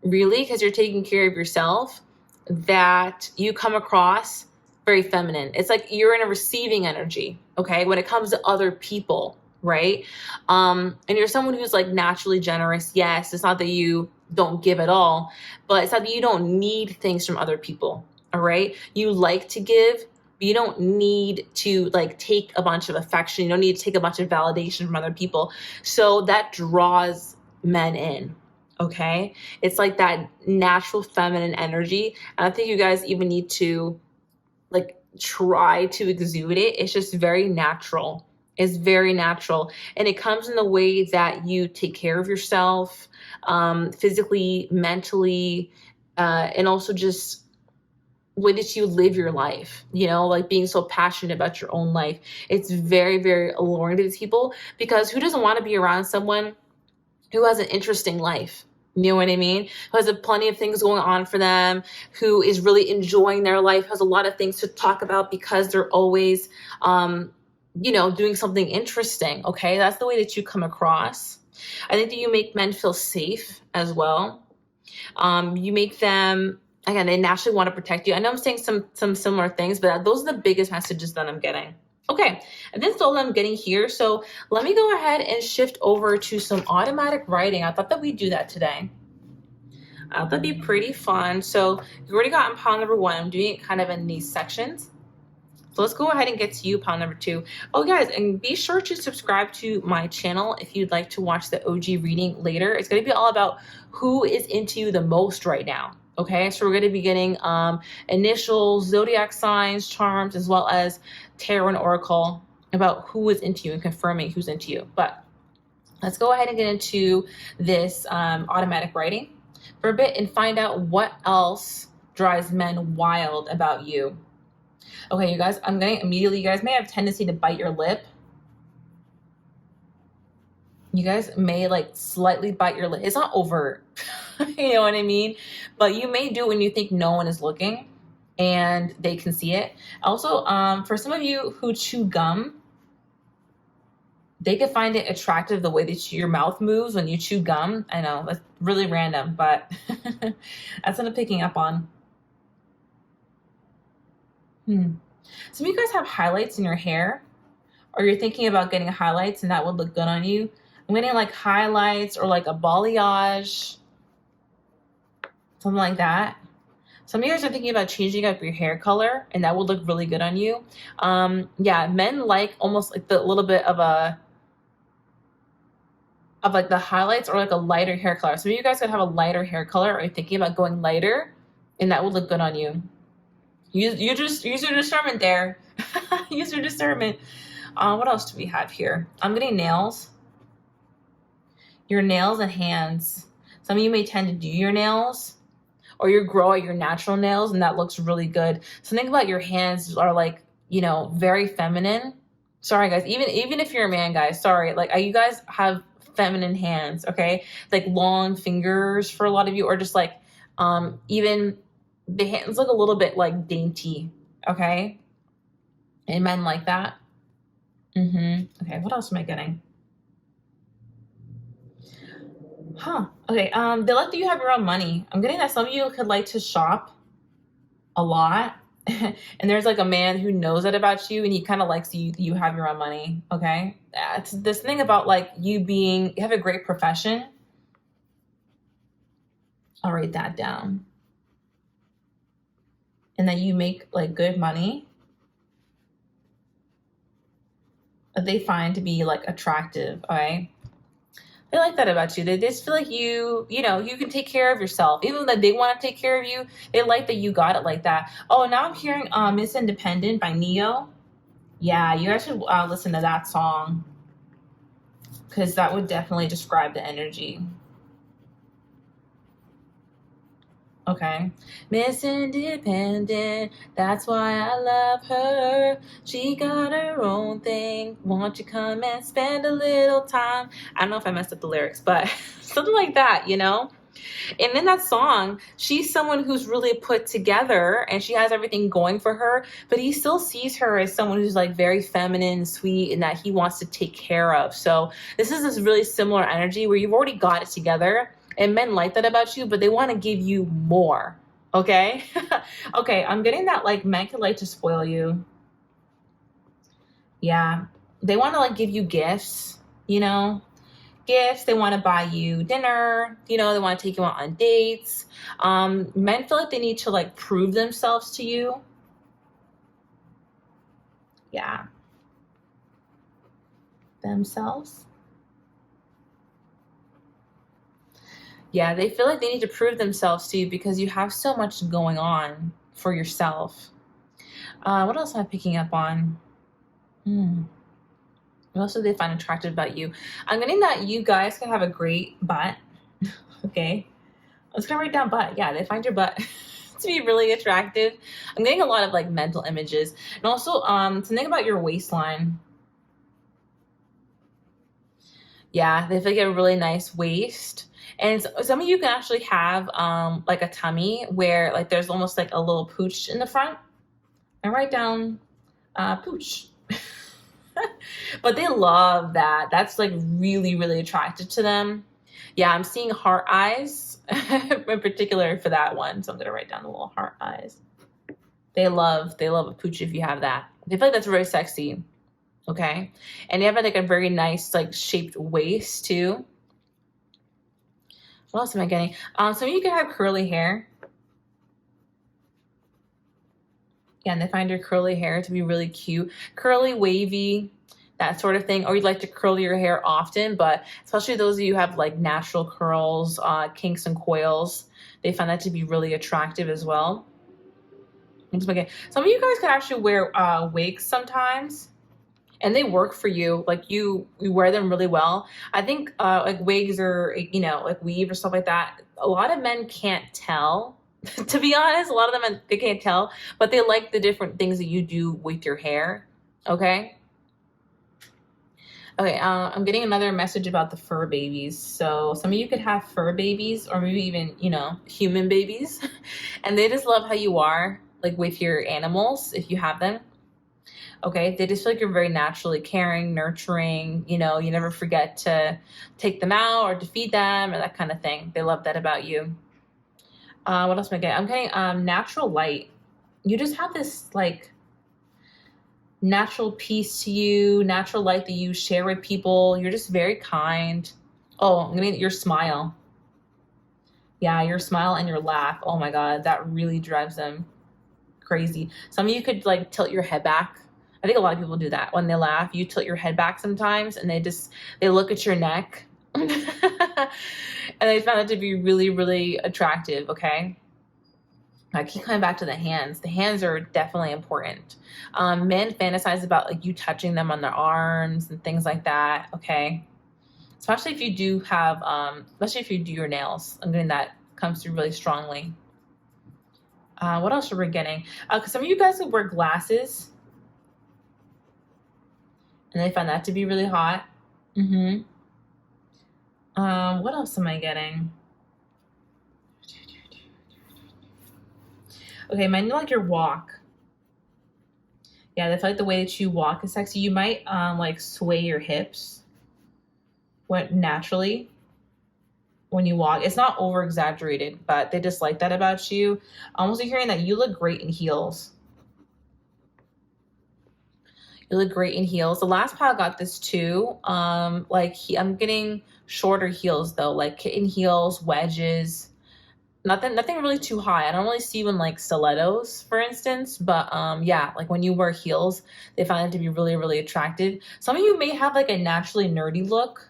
really, because you're taking care of yourself, that you come across very feminine. It's like you're in a receiving energy, okay, when it comes to other people, right? And you're someone who's like naturally generous. Yes, it's not that you don't give at all, but it's not that you don't need things from other people. All right, you like to give, but you don't need to like take a bunch of affection. You don't need to take a bunch of validation from other people. So that draws men in. Okay, it's like that natural feminine energy. And I think you guys even need to like try to exude it. It's just very natural. It's very natural. And it comes in the way that you take care of yourself, physically, mentally, and also just way that you live your life, you know, like being so passionate about your own life. It's very, very alluring to these people, because who doesn't want to be around someone who has an interesting life? You know what I mean? Who has plenty of things going on for them, who is really enjoying their life, has a lot of things to talk about because they're always, you know, doing something interesting. Okay, that's the way that you come across. I think that you make men feel safe as well. You make them, again, they naturally want to protect you. I know I'm saying some similar things, but those are the biggest messages that I'm getting. Okay, and this is all I'm getting here. So let me go ahead and shift over to some automatic writing. I thought that we'd do that today. I thought that'd be pretty fun. So you've already gotten pile number 1. I'm doing it kind of in these sections. So let's go ahead and get to you, pile number 2. Oh, guys, and be sure to subscribe to my channel if you'd like to watch the OG reading later. It's going to be all about who is into you the most right now. Okay, so we're going to be getting initials, zodiac signs, charms, as well as tarot and oracle about who is into you and confirming who's into you. But let's go ahead and get into this automatic writing for a bit and find out what else drives men wild about you. Okay, you guys, I'm going to immediately, you guys may have a tendency to bite your lip. You guys may like slightly bite your lip. It's not overt, you know what I mean? But you may do it when you think no one is looking and they can see it. Also, for some of you who chew gum, they could find it attractive the way that your mouth moves when you chew gum. I know, that's really random, but that's what I'm picking up on. Some of you guys have highlights in your hair, or you're thinking about getting highlights and that would look good on you. I'm getting like highlights or like a balayage. something like that. Some of you guys are thinking about changing up your hair color, and that will look really good on you. Yeah, men like almost like the little bit of like the highlights or like a lighter hair color. Some of you guys could have a lighter hair color, or you're thinking about going lighter, and that will look good on you. You just use your discernment there. Use your discernment. What else do we have here? I'm getting nails. Your nails and hands. Some of you may tend to do your nails, or you grow out your natural nails, and that looks really good. Something about your hands are like, you know, very feminine. Sorry guys, even if you're a man, guys, sorry, like you guys have feminine hands, okay? Like long fingers for a lot of you, or just like even the hands look a little bit like dainty, okay? And men like that. Okay, what else am I getting? Okay, they like that you have your own money. I'm getting that some of you could like to shop a lot. And there's like a man who knows that about you, and he kind of likes you have your own money, okay? It's this thing about like you have a great profession. I'll write that down. And that you make like good money that they find to be like attractive, okay? They like that about you. They just feel like you can take care of yourself. Even though they want to take care of you, they like that you got it like that. Oh, now I'm hearing Miss Independent by Neo. Yeah, you guys should listen to that song, because that would definitely describe the energy. Okay. Miss Independent, that's why I love her. She got her own thing. Won't you come and spend a little time? I don't know if I messed up the lyrics, but something like that, you know? And in that song, she's someone who's really put together and she has everything going for her, but he still sees her as someone who's like very feminine, sweet, and that he wants to take care of. So this is this really similar energy where you've already got it together, and men like that about you, but they want to give you more. Okay? Okay, I'm getting that like men could like to spoil you. Yeah. They want to like give you gifts, you know? Gifts, they want to buy you dinner, you know, they want to take you out on dates. Men feel like they need to like prove themselves to you. Yeah. Themselves. Yeah, they feel like they need to prove themselves to you because you have so much going on for yourself. What else am I picking up on? What else do they find attractive about you? I'm getting that you guys can have a great butt. Okay. Let's go write down butt. Yeah, they find your butt to be really attractive. I'm getting a lot of like mental images. And also something about your waistline. Yeah, they feel like you have a really nice waist. And some of you can actually have like a tummy where like there's almost like a little pooch in the front. And write down pooch. But they love that. That's like really, really attractive to them. Yeah, I'm seeing heart eyes in particular for that one. So I'm gonna write down the little heart eyes. They love a pooch if you have that. They feel like that's very sexy. Okay. And you have like a very nice like shaped waist too. What else am I getting? Some of you can have curly hair. Yeah, and they find your curly hair to be really cute. Curly, wavy, that sort of thing. Or you'd like to curl your hair often, but especially those of you who have like natural curls, kinks and coils, they find that to be really attractive as well. Okay. Some of you guys can actually wear wigs sometimes, and they work for you. Like you wear them really well. I think like wigs or, you know, like weave or stuff like that, a lot of men can't tell. To be honest, a lot of them, they can't tell, but they like the different things that you do with your hair. Okay. Okay. I'm getting another message about the fur babies. So some of you could have fur babies, or maybe even, you know, human babies, and they just love how you are, like with your animals, if you have them. Okay. They just feel like you're very naturally caring, nurturing, you know, you never forget to take them out or to feed them or that kind of thing. They love that about you. What else am I getting? I'm getting natural light. You just have this like natural peace to you, natural light that you share with people. You're just very kind. Oh, I'm getting your smile. Yeah, your smile and your laugh. Oh my God, that really drives them crazy. Some of you could like tilt your head back. I think a lot of people do that when they laugh. You tilt your head back sometimes, and they look at your neck, and they found it to be really, really attractive. Okay. I keep coming back to the hands. The hands are definitely important. Men fantasize about like you touching them on their arms and things like that. Okay. Especially if you do have, especially if you do your nails. I'm getting that comes through really strongly. What else are we getting? Because some of you guys would wear glasses, and they find that to be really hot. What else am I getting? Okay, men like your walk. Yeah, they feel like the way that you walk is sexy. You might like sway your hips naturally when you walk. It's not over exaggerated, but they just like that about you. I'm also hearing that you look great in heels. You look great in heels. The last pile got this too. I'm getting shorter heels though, like kitten heels, wedges. Nothing really too high. I don't really see you in like stilettos, for instance, but yeah, like when you wear heels, they find it to be really, really attractive. Some of you may have like a naturally nerdy look,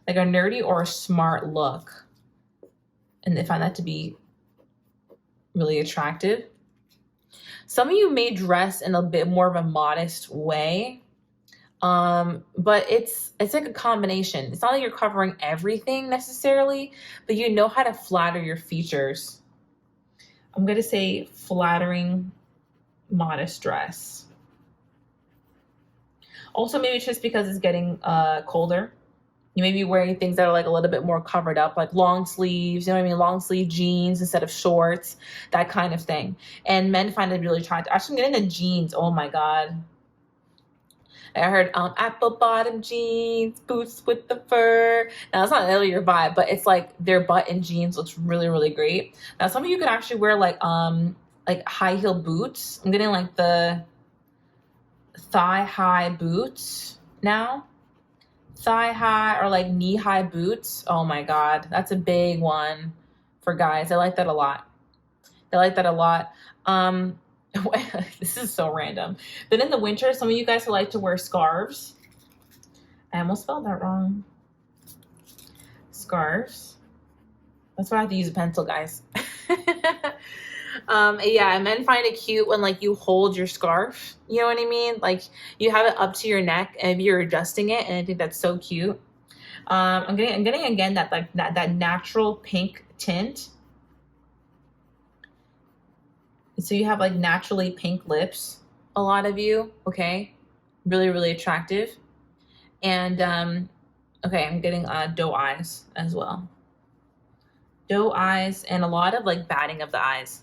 like a nerdy or a smart look, and they find that to be really attractive. Some of you may dress in a bit more of a modest way, but it's like a combination. It's not like you're covering everything necessarily, but you know how to flatter your features. I'm going to say flattering, modest dress. Also, maybe it's just because it's getting colder. You may be wearing things that are like a little bit more covered up, like long sleeves, you know what I mean? Long sleeve jeans instead of shorts, that kind of thing. And men find it really attractive. Actually, I'm getting the jeans. Oh my God. I heard apple bottom jeans, boots with the fur. Now, it's not really your vibe, but it's like their button jeans looks really, really great. Now, some of you could actually wear like high heel boots. I'm getting like the thigh high boots now. Thigh high or like knee high boots. Oh my God, that's a big one for guys. I like that a lot. This is so random. Then in the winter, some of you guys like to wear scarves. I almost spelled that wrong. Scarves. That's why I have to use a pencil, guys. Yeah, men find it cute when like you hold your scarf. You know what I mean? Like you have it up to your neck and you're adjusting it, and I think that's so cute. I'm getting again that natural pink tint. So you have like naturally pink lips, a lot of you, okay? Really, really attractive. And okay, I'm getting doe eyes as well. Doe eyes and a lot of like batting of the eyes.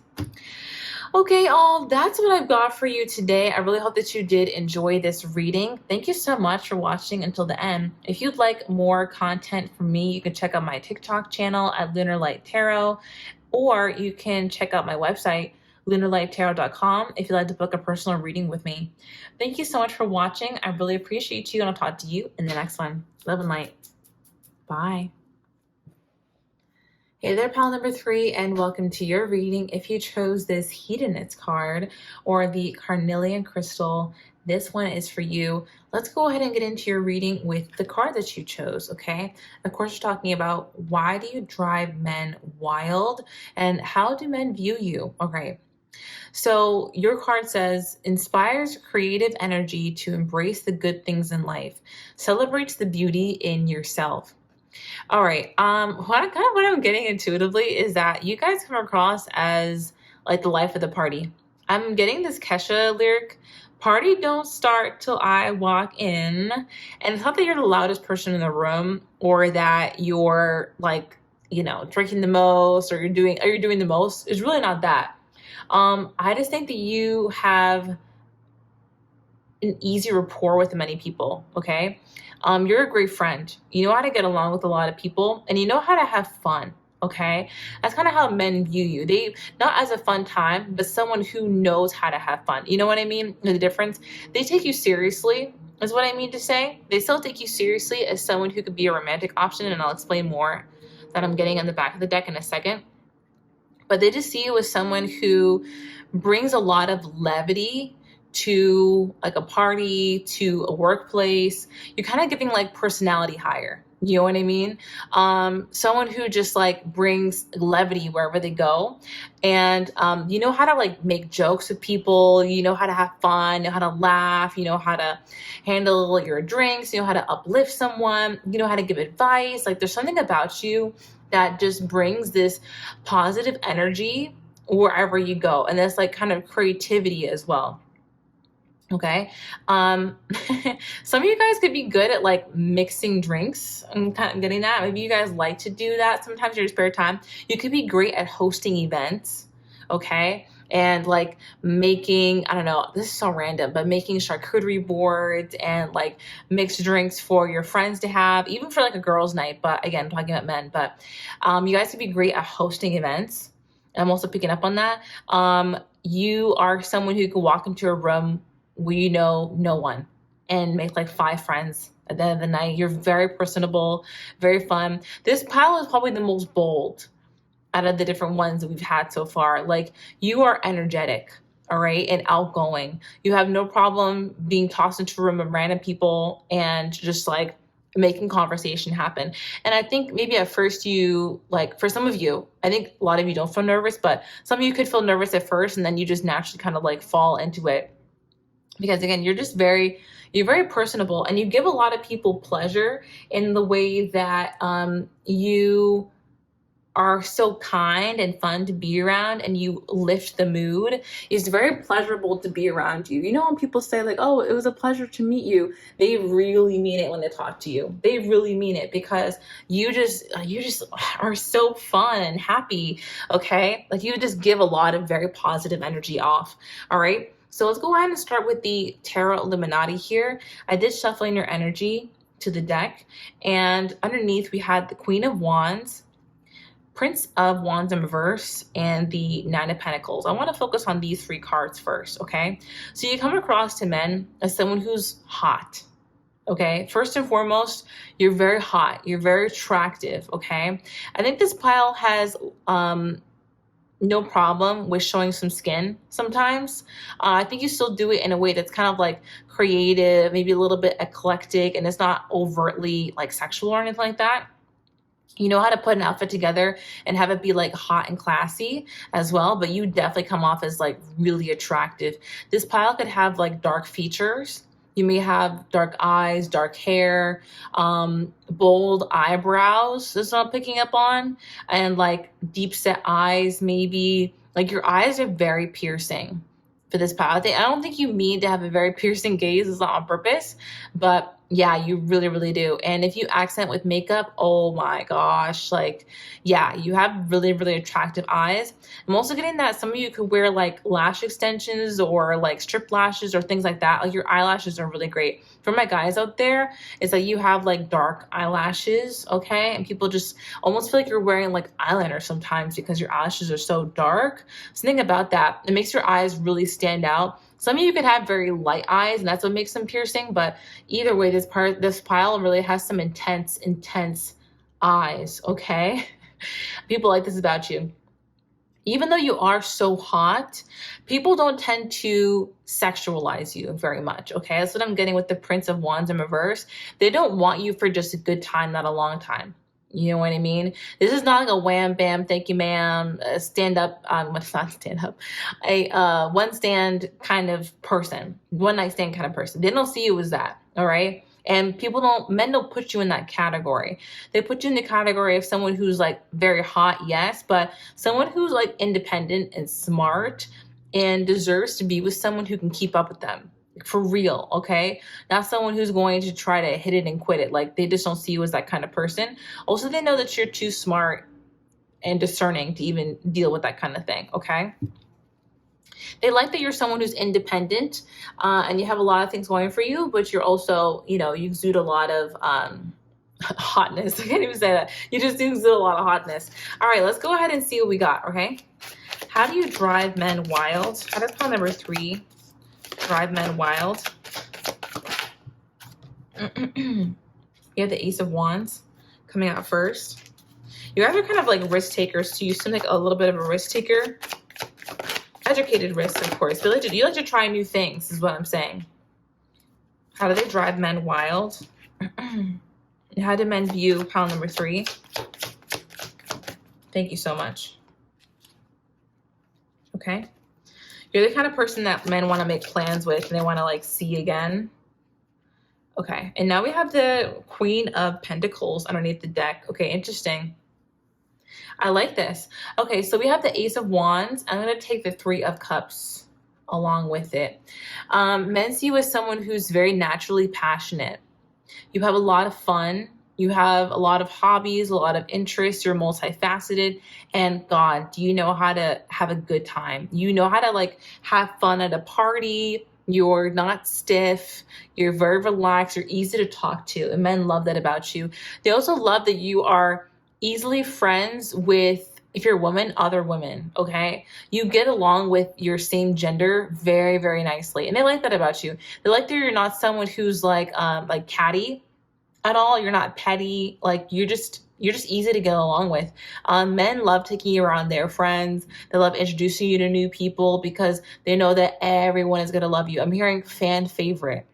Okay, all that's what I've got for you today. I really hope that you did enjoy this reading. Thank you so much for watching until the end. If you'd like more content from me, you can check out my TikTok channel at Lunar Light Tarot, or you can check out my website, lunarlighttarot.com, if you'd like to book a personal reading with me. Thank you so much for watching. I really appreciate you, and I'll talk to you in the next one. Love and light. Bye. Hey there, pal number 3, and welcome to your reading. If you chose this Hedonist card or the Carnelian crystal, this one is for you. Let's go ahead and get into your reading with the card that you chose, okay? Of course, we're talking about why do you drive men wild and how do men view you, okay? So your card says, inspires creative energy to embrace the good things in life, celebrates the beauty in yourself. All right. What I'm getting intuitively is that you guys come across as like the life of the party. I'm getting this Kesha lyric, party don't start till I walk in. And it's not that you're the loudest person in the room or that you're like, you know, drinking the most or you're doing the most. It's really not that. I just think that you have an easy rapport with many people. Okay. You're a great friend. You know how to get along with a lot of people and you know how to have fun. Okay. That's kind of how men view you. They not as a fun time, but someone who knows how to have fun. You know what I mean? The difference. They take you seriously is what I mean to say. They still take you seriously as someone who could be a romantic option. And I'll explain more that I'm getting on the back of the deck in a second. But they just see you as someone who brings a lot of levity to like a party, to a workplace. You're kind of giving like personality hire. You know what I mean? Someone who just like brings levity wherever they go. And you know how to like make jokes with people, you know how to have fun, you know how to laugh, you know how to handle your drinks, you know how to uplift someone, you know how to give advice. Like there's something about you that just brings this positive energy wherever you go. And that's like kind of creativity as well. Okay. Some of you guys could be good at like mixing drinks. I'm kind of getting that. Maybe you guys like to do that sometimes in your spare time. You could be great at hosting events. Okay. And like making, I don't know, this is so random, but making charcuterie boards and like mixed drinks for your friends to have, even for like a girls' night. But again, talking about men, but you guys could be great at hosting events. I'm also picking up on that. You are someone who can walk into a room where you know no one and make like 5 friends at the end of the night. You're very personable, very fun. This pile is probably the most bold out of the different ones that we've had so far. Like you are energetic, all right, and outgoing. You have no problem being tossed into a room of random people and just like making conversation happen. And I think maybe at first you, like for some of you, I think a lot of you don't feel nervous, but some of you could feel nervous at first and then you just naturally kind of like fall into it. Because again, you're very personable and you give a lot of people pleasure in the way that you are so kind and fun to be around and you lift the mood. It's very pleasurable to be around you. You know, when people say like, oh, it was a pleasure to meet you, they really mean it when they talk to you. They really mean it because you just are so fun and happy. Okay. Like you just give a lot of very positive energy off. All right. So let's go ahead and start with the Tarot Illuminati here. I did shuffling your energy to the deck, and underneath we had the Queen of Wands, Prince of Wands in reverse, and the Nine of Pentacles. I want to focus on these 3 cards first, okay? So you come across to men as someone who's hot, okay? First and foremost, you're very hot. You're very attractive, okay? I think this pile has no problem with showing some skin sometimes. I think you still do it in a way that's kind of like creative, maybe a little bit eclectic, and it's not overtly like sexual or anything like that. You know how to put an outfit together and have it be like hot and classy as well, but you definitely come off as like really attractive. This pile could have like dark features. You may have dark eyes, dark hair, bold eyebrows. That's what I'm picking up on. And like deep set eyes, maybe. Like your eyes are very piercing for this pile. I don't think you mean to have a very piercing gaze. It's not on purpose. But yeah, you really, really do. And if you accent with makeup, oh my gosh, like, yeah, you have really, really attractive eyes. I'm also getting that some of you could wear like lash extensions or like strip lashes or things like that. Like your eyelashes are really great. For my guys out there, it's like you have like dark eyelashes, okay? And people just almost feel like you're wearing like eyeliner sometimes because your eyelashes are so dark. Something about that, it makes your eyes really stand out. Some of you could have very light eyes, and that's what makes them piercing. But either way, this pile really has some intense eyes, okay? People like this about you. Even though you are so hot, people don't tend to sexualize you very much, okay? That's what I'm getting with the Prince of Wands in reverse. They don't want you for just a good time, not a long time. You know what I mean? This is not like a wham, bam, thank you, ma'am, stand up, not stand up, a one stand kind of person, one night stand kind of person. They don't see you as that, all right? And men don't put you in that category. They put you in the category of someone who's like very hot, yes, but someone who's like independent and smart and deserves to be with someone who can keep up with them. For real, okay? Not someone who's going to try to hit it and quit it. Like they just don't see you as that kind of person. Also, they know that you're too smart and discerning to even deal with that kind of thing, okay? They like that you're someone who's independent and you have a lot of things going for you, but you're also, you exude a lot of hotness. I can't even say that. You just exude a lot of hotness. All right, let's go ahead and see what we got, okay? How do you drive men wild? How does pile number 3 drive men wild? You have the Ace of Wands coming out first. You guys are kind of like risk takers, so you seem like a little bit of a risk taker. Educated risk, of course. But you like to try new things, is what I'm saying. How do they drive men wild? How do men view pile number 3? Thank you so much. Okay. You're the kind of person that men want to make plans with and they want to like see again. Okay. And now we have the Queen of Pentacles underneath the deck. Okay. Interesting. I like this. Okay. So we have the Ace of Wands. I'm going to take the 3 of Cups along with it. Men see you as someone who's very naturally passionate. You have a lot of fun. You have a lot of hobbies, a lot of interests. You're multifaceted. And God, do you know how to have a good time? You know how to like have fun at a party. You're not stiff. You're very relaxed. You're easy to talk to. And men love that about you. They also love that you are easily friends with, if you're a woman, other women, okay? You get along with your same gender very, very nicely. And they like that about you. They like that you're not someone who's like catty at all. You're not petty. Like you're just easy to get along with. Men love taking you around their friends. They love introducing you to new people because they know that everyone is going to love you. I'm hearing fan favorite.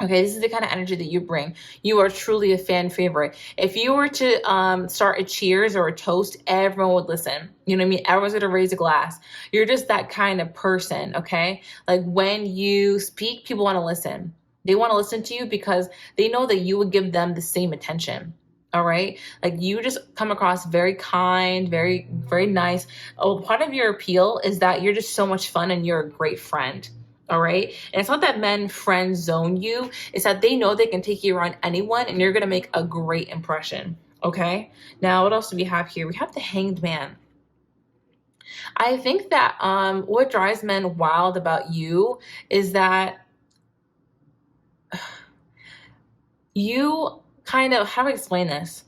Okay, this is the kind of energy that you bring. You are truly a fan favorite. If you were to start a cheers or a toast, everyone would listen. You know what I mean? Everyone's going to raise a glass. You're just that kind of person, okay? Like when you speak, people want to listen. They want to listen to you because they know that you would give them the same attention. All right. Like you just come across very kind, very, very nice. Oh, part of your appeal is that you're just so much fun and you're a great friend. All right. And it's not that men friend zone you. It's that they know they can take you around anyone and you're going to make a great impression. Okay. Now, what else do we have here? We have the Hanged Man. I think that what drives men wild about you is that you kind of, how do I explain this?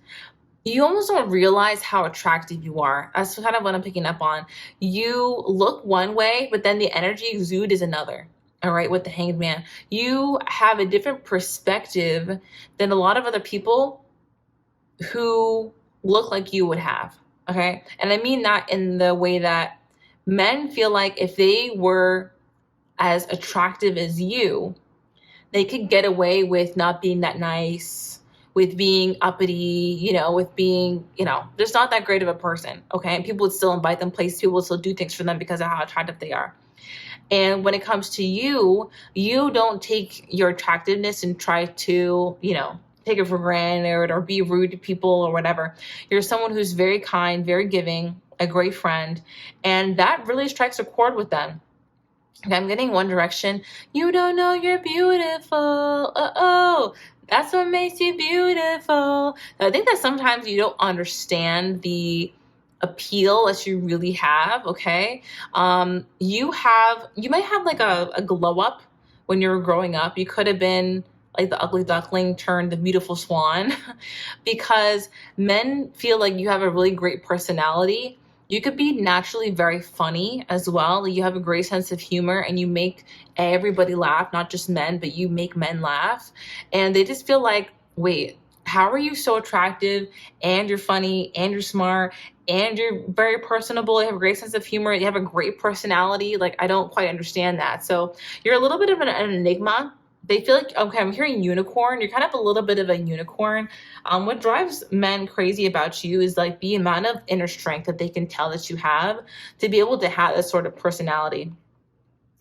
You almost don't realize how attractive you are. That's kind of what I'm picking up on. You look one way, but then the energy exude is another. All right, with the Hanged Man. You have a different perspective than a lot of other people who look like you would have. Okay. And I mean that in the way that men feel like if they were as attractive as you, they could get away with not being that nice, with being uppity, with being, just not that great of a person, okay? And people would still invite them places, people would still do things for them because of how attractive they are. And when it comes to you, you don't take your attractiveness and try to, take it for granted or be rude to people or whatever. You're someone who's very kind, very giving, a great friend, and that really strikes a chord with them. I'm getting One Direction. You don't know you're beautiful. That's what makes you beautiful. I think that sometimes you don't understand the appeal that you really have. Okay. You might have like a glow up when you were growing up. You could have been like the ugly duckling turned the beautiful swan because men feel like you have a really great personality. You could be naturally very funny as well. You have a great sense of humor and you make everybody laugh, not just men, but you make men laugh. And they just feel like, wait, how are you so attractive and you're funny and you're smart and you're very personable. You have a great sense of humor. You have a great personality. Like, I don't quite understand that. So you're a little bit of an enigma. They feel like, okay, I'm hearing unicorn. You're kind of a little bit of a unicorn. What drives men crazy about you is like the amount of inner strength that they can tell that you have to be able to have this sort of personality.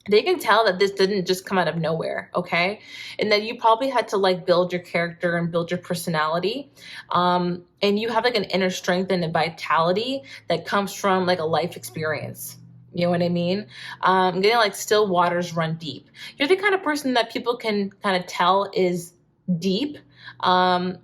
They can tell that this didn't just come out of nowhere, okay? And that you probably had to like build your character and build your personality. And you have like an inner strength and a vitality that comes from like a life experience. You know what I mean? Getting like still waters run deep. You're the kind of person that people can kind of tell is deep because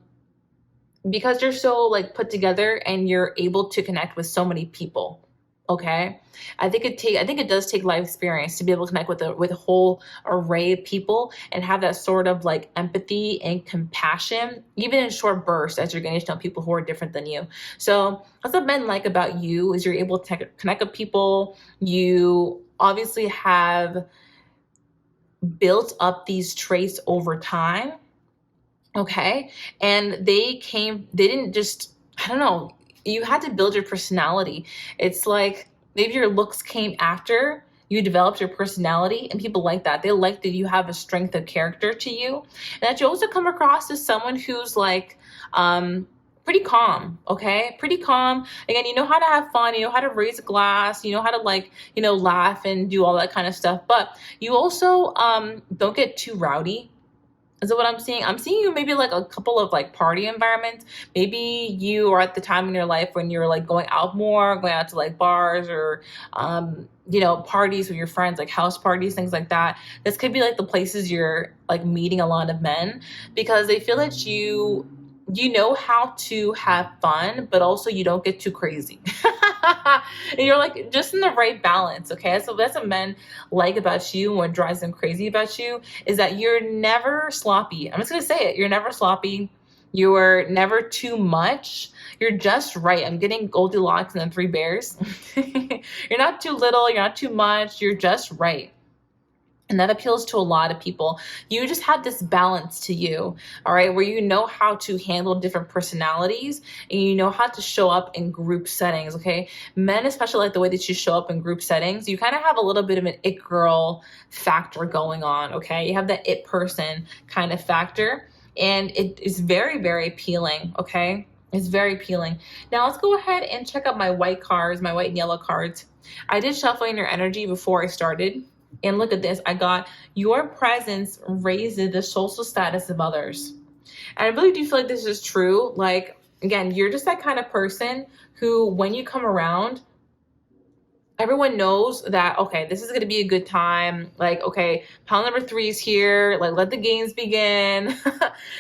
you're so like put together and you're able to connect with so many people. Okay. I think it does take life experience to be able to connect with a whole array of people and have that sort of like empathy and compassion, even in short bursts as you're getting to know people who are different than you. So that's what men like about you is you're able to connect with people. You obviously have built up these traits over time. Okay. And they didn't just, I don't know, you had to build your personality. It's like maybe your looks came after you developed your personality, and people like that. They like that you have a strength of character to you, and that you also come across as someone who's like pretty calm. Okay, pretty calm. Again, you know how to have fun, you know how to raise a glass, you know how to, like, you know, laugh and do all that kind of stuff, but you also don't get too rowdy. Is what I'm seeing. I'm seeing you maybe like a couple of like party environments. Maybe you are at the time in your life when you're like going out more, going out to like bars or, you know, parties with your friends, like house parties, things like that. This could be like the places you're like meeting a lot of men, because they feel that you know how to have fun, but also you don't get too crazy. And you're like just in the right balance. Okay, so that's what men like about you. What drives them crazy about you is that you're never sloppy. I'm just gonna say it. You're never sloppy. You're never too much. You're just right. I'm getting Goldilocks and the Three Bears. You're not too little. You're not too much. You're just right. And that appeals to a lot of people. You just have this balance to you, all right, where you know how to handle different personalities and you know how to show up in group settings, okay? Men especially like the way that you show up in group settings. You kind of have a little bit of an it girl factor going on, okay? You have that it person kind of factor, and it is very, very appealing, okay? It's very appealing. Now let's go ahead and check out my white cards, my white and yellow cards. I did shuffling your energy before I started. And look at this. I got your presence raises the social status of others. And I really do feel like this is true. Like, again, you're just that kind of person who, when you come around, everyone knows that, okay, this is going to be a good time. Like, okay, pile number 3 is here. Like, let the games begin.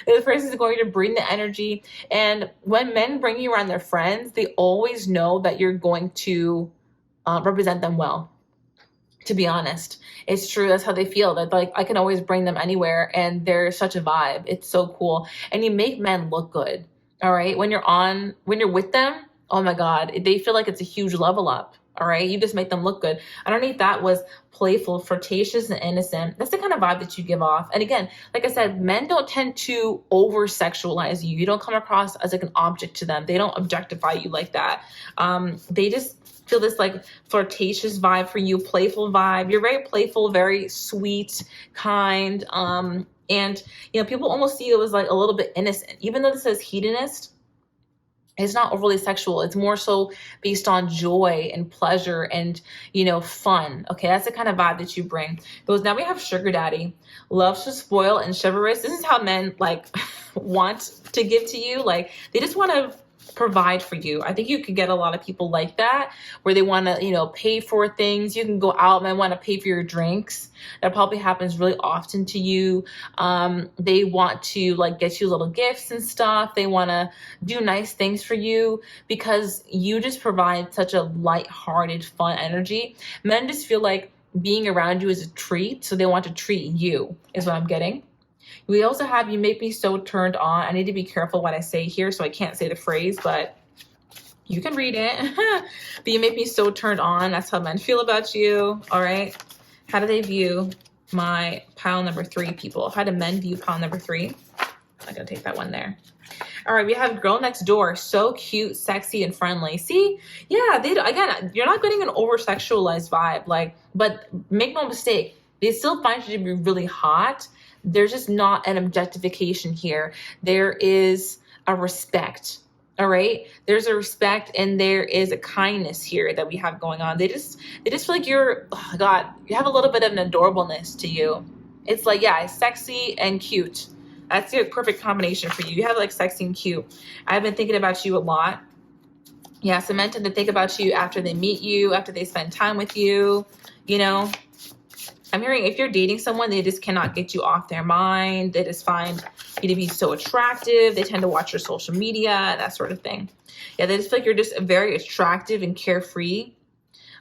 This person is going to bring the energy. And when men bring you around their friends, they always know that you're going to represent them well. To be honest, it's true. That's how they feel. That like I can always bring them anywhere, and they're such a vibe. It's so cool, and you make men look good. All right, when you're with them, oh my God, they feel like it's a huge level up. All right, you just make them look good. Underneath that was playful, flirtatious, and innocent. That's the kind of vibe that you give off. And again, like I said, men don't tend to over sexualize you. You don't come across as like an object to them. They don't objectify you like that. They just feel this like flirtatious vibe for you, playful vibe. You're very playful, very sweet, kind. And you know, people almost see you as like a little bit innocent, even though this says hedonist. It's not overly sexual. It's more so based on joy and pleasure and, you know, fun. Okay, that's the kind of vibe that you bring. Because now we have sugar daddy, loves to spoil and chivalrous. This is how men like want to give to you. Like they just want to provide for you. I think you could get a lot of people like that, where they want to, you know, pay for things. You can go out and want to pay for your drinks. That probably happens really often to you. They want to like get you little gifts and stuff. They want to do nice things for you because you just provide such a lighthearted, fun energy. Men just feel like being around you is a treat, so they want to treat you, is what I'm getting. We also have you make me so turned on. I need to be careful what I say here, so I can't say the phrase, but you can read it. But you make me so turned on. That's how men feel about you. All right. How do they view my pile number 3, people? How do men view pile number 3? I'm going to take that one there. All right, we have girl next door. So cute, sexy, and friendly. See? Yeah, again, you're not getting an over-sexualized vibe. Like, but make no mistake, they still find you to be really hot. There's just not an objectification here. There is a respect. All right. There's a respect and there is a kindness here that we have going on. They just feel like you're, oh God, you have a little bit of an adorableness to you. It's like, yeah, sexy and cute. That's the perfect combination for you. You have like sexy and cute. I've been thinking about you a lot. Yeah. So men tend to think about you after they meet you, after they spend time with you, you know. I'm hearing if you're dating someone, they just cannot get you off their mind. They just find you to be so attractive. They tend to watch your social media, that sort of thing. Yeah, they just feel like you're just very attractive and carefree,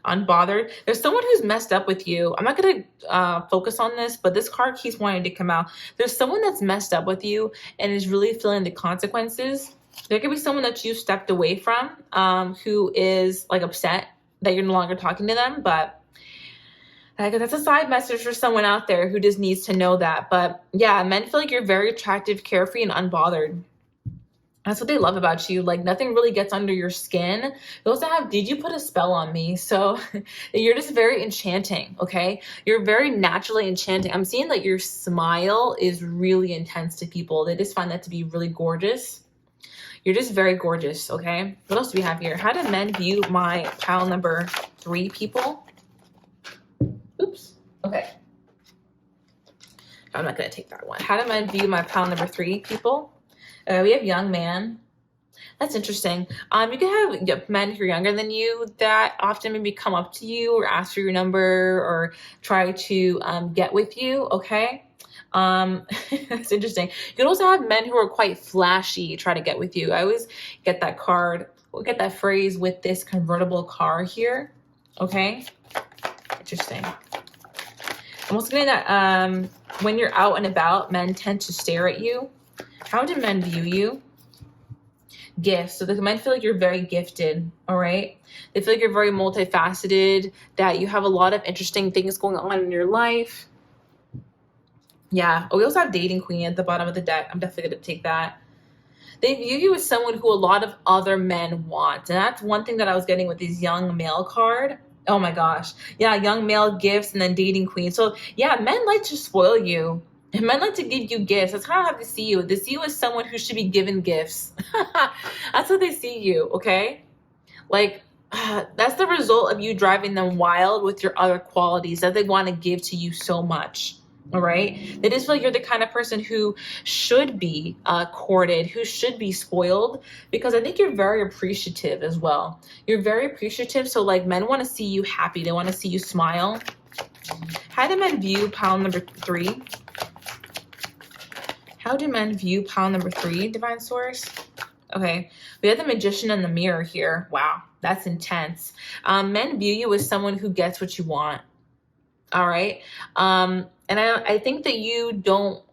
unbothered. There's someone who's messed up with you. I'm not going to focus on this, but this card keeps wanting to come out. There's someone that's messed up with you and is really feeling the consequences. There could be someone that you stepped away from who is like upset that you're no longer talking to them, but that's a side message for someone out there who just needs to know that. But yeah, men feel like you're very attractive, carefree, and unbothered. That's what they love about you. Like nothing really gets under your skin. You also have, did you put a spell on me? So you're just very enchanting, okay? You're very naturally enchanting. I'm seeing that your smile is really intense to people. They just find that to be really gorgeous. You're just very gorgeous, okay? What else do we have here? How do men view my pile number 3 people? Oops. Okay. I'm not going to take that one. How do men view my pile number 3 people? We have young man. That's interesting. You can have men who are younger than you that often maybe come up to you or ask for your number or try to get with you, okay? That's interesting. You can also have men who are quite flashy try to get with you. I always get that card, get that phrase with this convertible car here, okay? Interesting. I'm also getting that when you're out and about, men tend to stare at you. How do men view you? Gifts. So the men feel like you're very gifted, all right? They feel like you're very multifaceted, that you have a lot of interesting things going on in your life. Yeah. Oh, we also have dating queen at the bottom of the deck. I'm definitely going to take that. They view you as someone who a lot of other men want. And that's one thing that I was getting with this young male card. Oh my gosh. Yeah, young male gifts and then dating queen. So yeah, men like to spoil you. And men like to give you gifts. That's kind of how they see you. They see you as someone who should be given gifts. That's how they see you, okay? Like, that's the result of you driving them wild with your other qualities that they want to give to you so much. All right. They just feel like you're the kind of person who should be courted, who should be spoiled, because I think you're very appreciative as well. You're very appreciative. So like men want to see you happy. They want to see you smile. How do men view pile number 3? How do men view pile number 3, Divine Source? Okay. We have the Magician and the Mirror here. Wow. That's intense. Men view you as someone who gets what you want. All right. And I think that you don't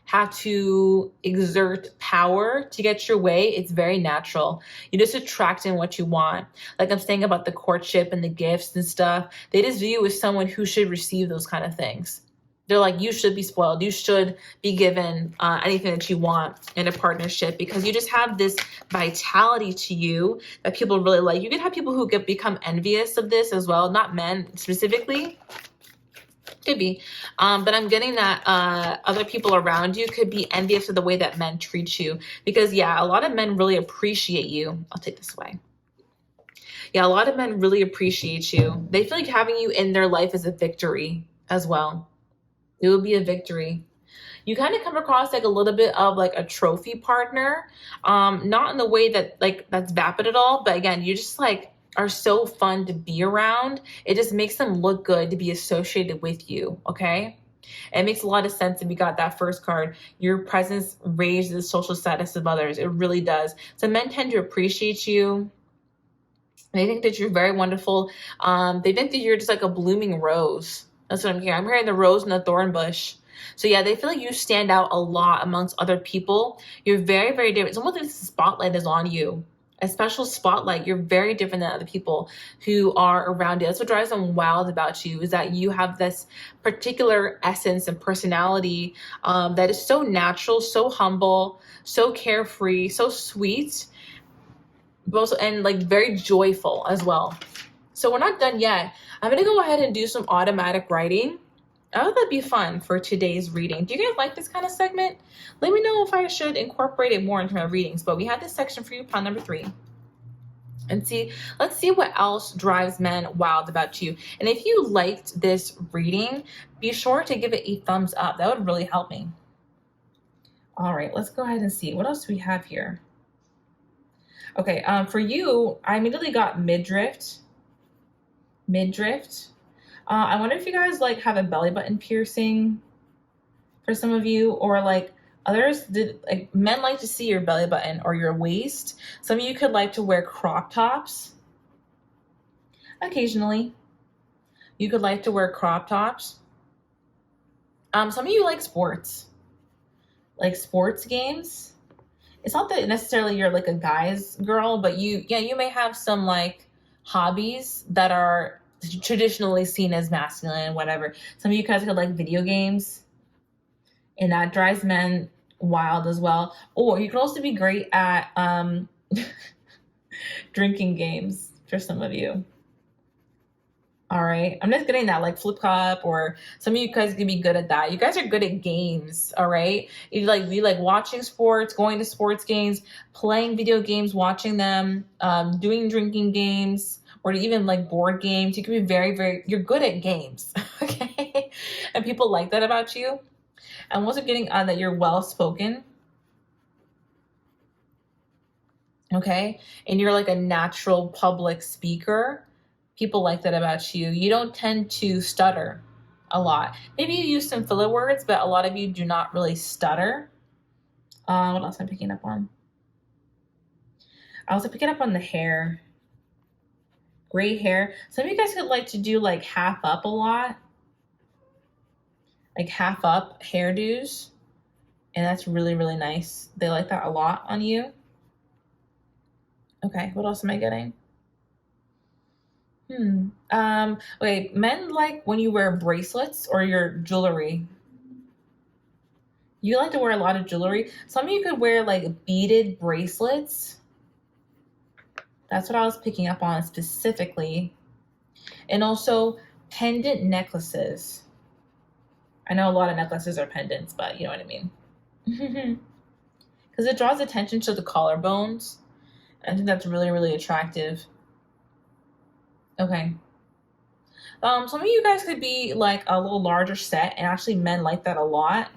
have to exert power to get your way. It's very natural. You just attract in what you want. Like I'm saying about the courtship and the gifts and stuff. They just view you as someone who should receive those kind of things. They're like, you should be spoiled. You should be given anything that you want in a partnership because you just have this vitality to you that people really like. You can have people who become envious of this as well. Not men specifically. Could be. But I'm getting that other people around you could be envious of the way that men treat you. Because, yeah, a lot of men really appreciate you. I'll take this away. Yeah, a lot of men really appreciate you. They feel like having you in their life is a victory as well. It would be a victory. You kind of come across like a little bit of like a trophy partner. Not in the way that like that's vapid at all. But again, you just like are so fun to be around. It just makes them look good to be associated with you, okay? It makes a lot of sense if you got that first card. Your presence raises the social status of others. It really does. So men tend to appreciate you. They think that you're very wonderful. They think that you're just like a blooming rose. That's what I'm hearing. I'm hearing the rose and the thorn bush. So yeah, they feel like you stand out a lot amongst other people. You're very, very different. It's almost like the spotlight is on you. A special spotlight. You're very different than other people who are around you. That's what drives them wild about you, is that you have this particular essence and personality that is so natural, so humble, so carefree, so sweet, but also, and like very joyful as well. So we're not done yet. I'm going to go ahead and do some automatic writing. I thought that'd be fun for today's reading. Do you guys like this kind of segment? Let me know if I should incorporate it more into my readings. But we have this section for you, pile number 3. And let's see what else drives men wild about you. And if you liked this reading, be sure to give it a thumbs up. That would really help me. All right, let's go ahead and see. What else do we have here? Okay, for you, I immediately got midriff. I wonder if you guys like have a belly button piercing for some of you, or like others like men like to see your belly button or your waist. Some of you could like to wear crop tops. Occasionally, you could like to wear crop tops. Some of you like sports games. It's not that necessarily you're like a guy's girl, but you may have some like hobbies that are traditionally seen as masculine, whatever. Some of you guys could like video games, and that drives men wild as well. Or you can also be great at drinking games for some of you. All right. I'm just getting that, like flip cup, or some of you guys can be good at that. You guys are good at games. All right. You like watching sports, going to sports games, playing video games, watching them, doing drinking games, or even like board games. You can be you're good at games. Okay. And people like that about you. I'm also getting that you're well spoken. Okay. And you're like a natural public speaker. People like that about you. You don't tend to stutter a lot. Maybe you use some filler words, but a lot of you do not really stutter. What else am I picking up on? I also picking up on the hair. Gray hair. Some of you guys could like to do like half up a lot. Like half up hairdos. And that's really, really nice. They like that a lot on you. Okay, what else am I getting? Okay, men like when you wear bracelets or your jewelry. You like to wear a lot of jewelry. Some of you could wear like beaded bracelets. That's what I was picking up on specifically. And also pendant necklaces. I know a lot of necklaces are pendants, but you know what I mean. Because it draws attention to the collarbones. I think that's really, really attractive. Okay. Some of you guys could be like a little larger set, and actually men like that a lot.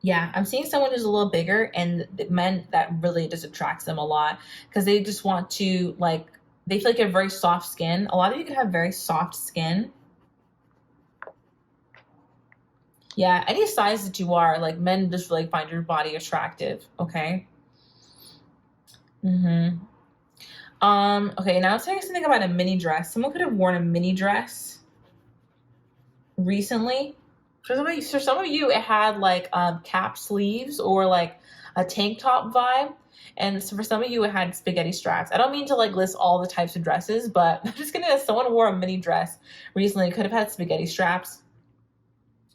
Yeah, I'm seeing someone who's a little bigger, and the men, that really just attracts them a lot because they just want to like, they feel like you have very soft skin. A lot of you could have very soft skin. Yeah, any size that you are, like men just really find your body attractive. Okay. Okay, now let's say something about a mini dress. Someone could have worn a mini dress recently. For some of you, it had like cap sleeves or like a tank top vibe. And so for some of you, it had spaghetti straps. I don't mean to like list all the types of dresses, but I'm just gonna, someone wore a mini dress recently, could have had spaghetti straps.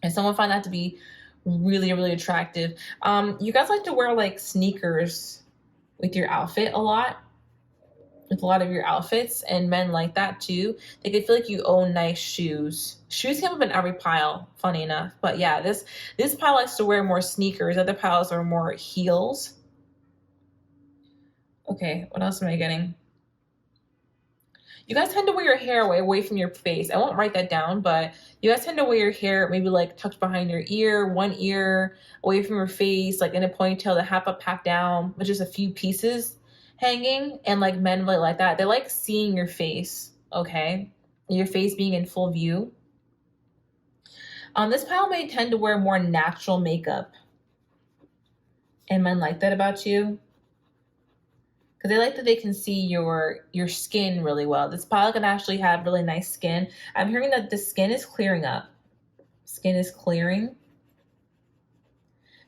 And someone found that to be really, really attractive. You guys like to wear like sneakers with your outfit a lot. With a lot of your outfits, and men like that too. They could feel like you own nice shoes. Shoes come up in every pile, funny enough. But yeah, this pile likes to wear more sneakers. Other piles are more heels. Okay, what else am I getting? You guys tend to wear your hair away from your face. I won't write that down, but you guys tend to wear your hair maybe like tucked behind your ear, one ear, away from your face, like in a ponytail, the half up, half down, with just a few pieces hanging. And like men really like that. They like seeing your face, okay? Your face being in full view. This pile may tend to wear more natural makeup. And men like that about you. Because they like that they can see your skin really well. This pile can actually have really nice skin. I'm hearing that the skin is clearing up. Skin is clearing.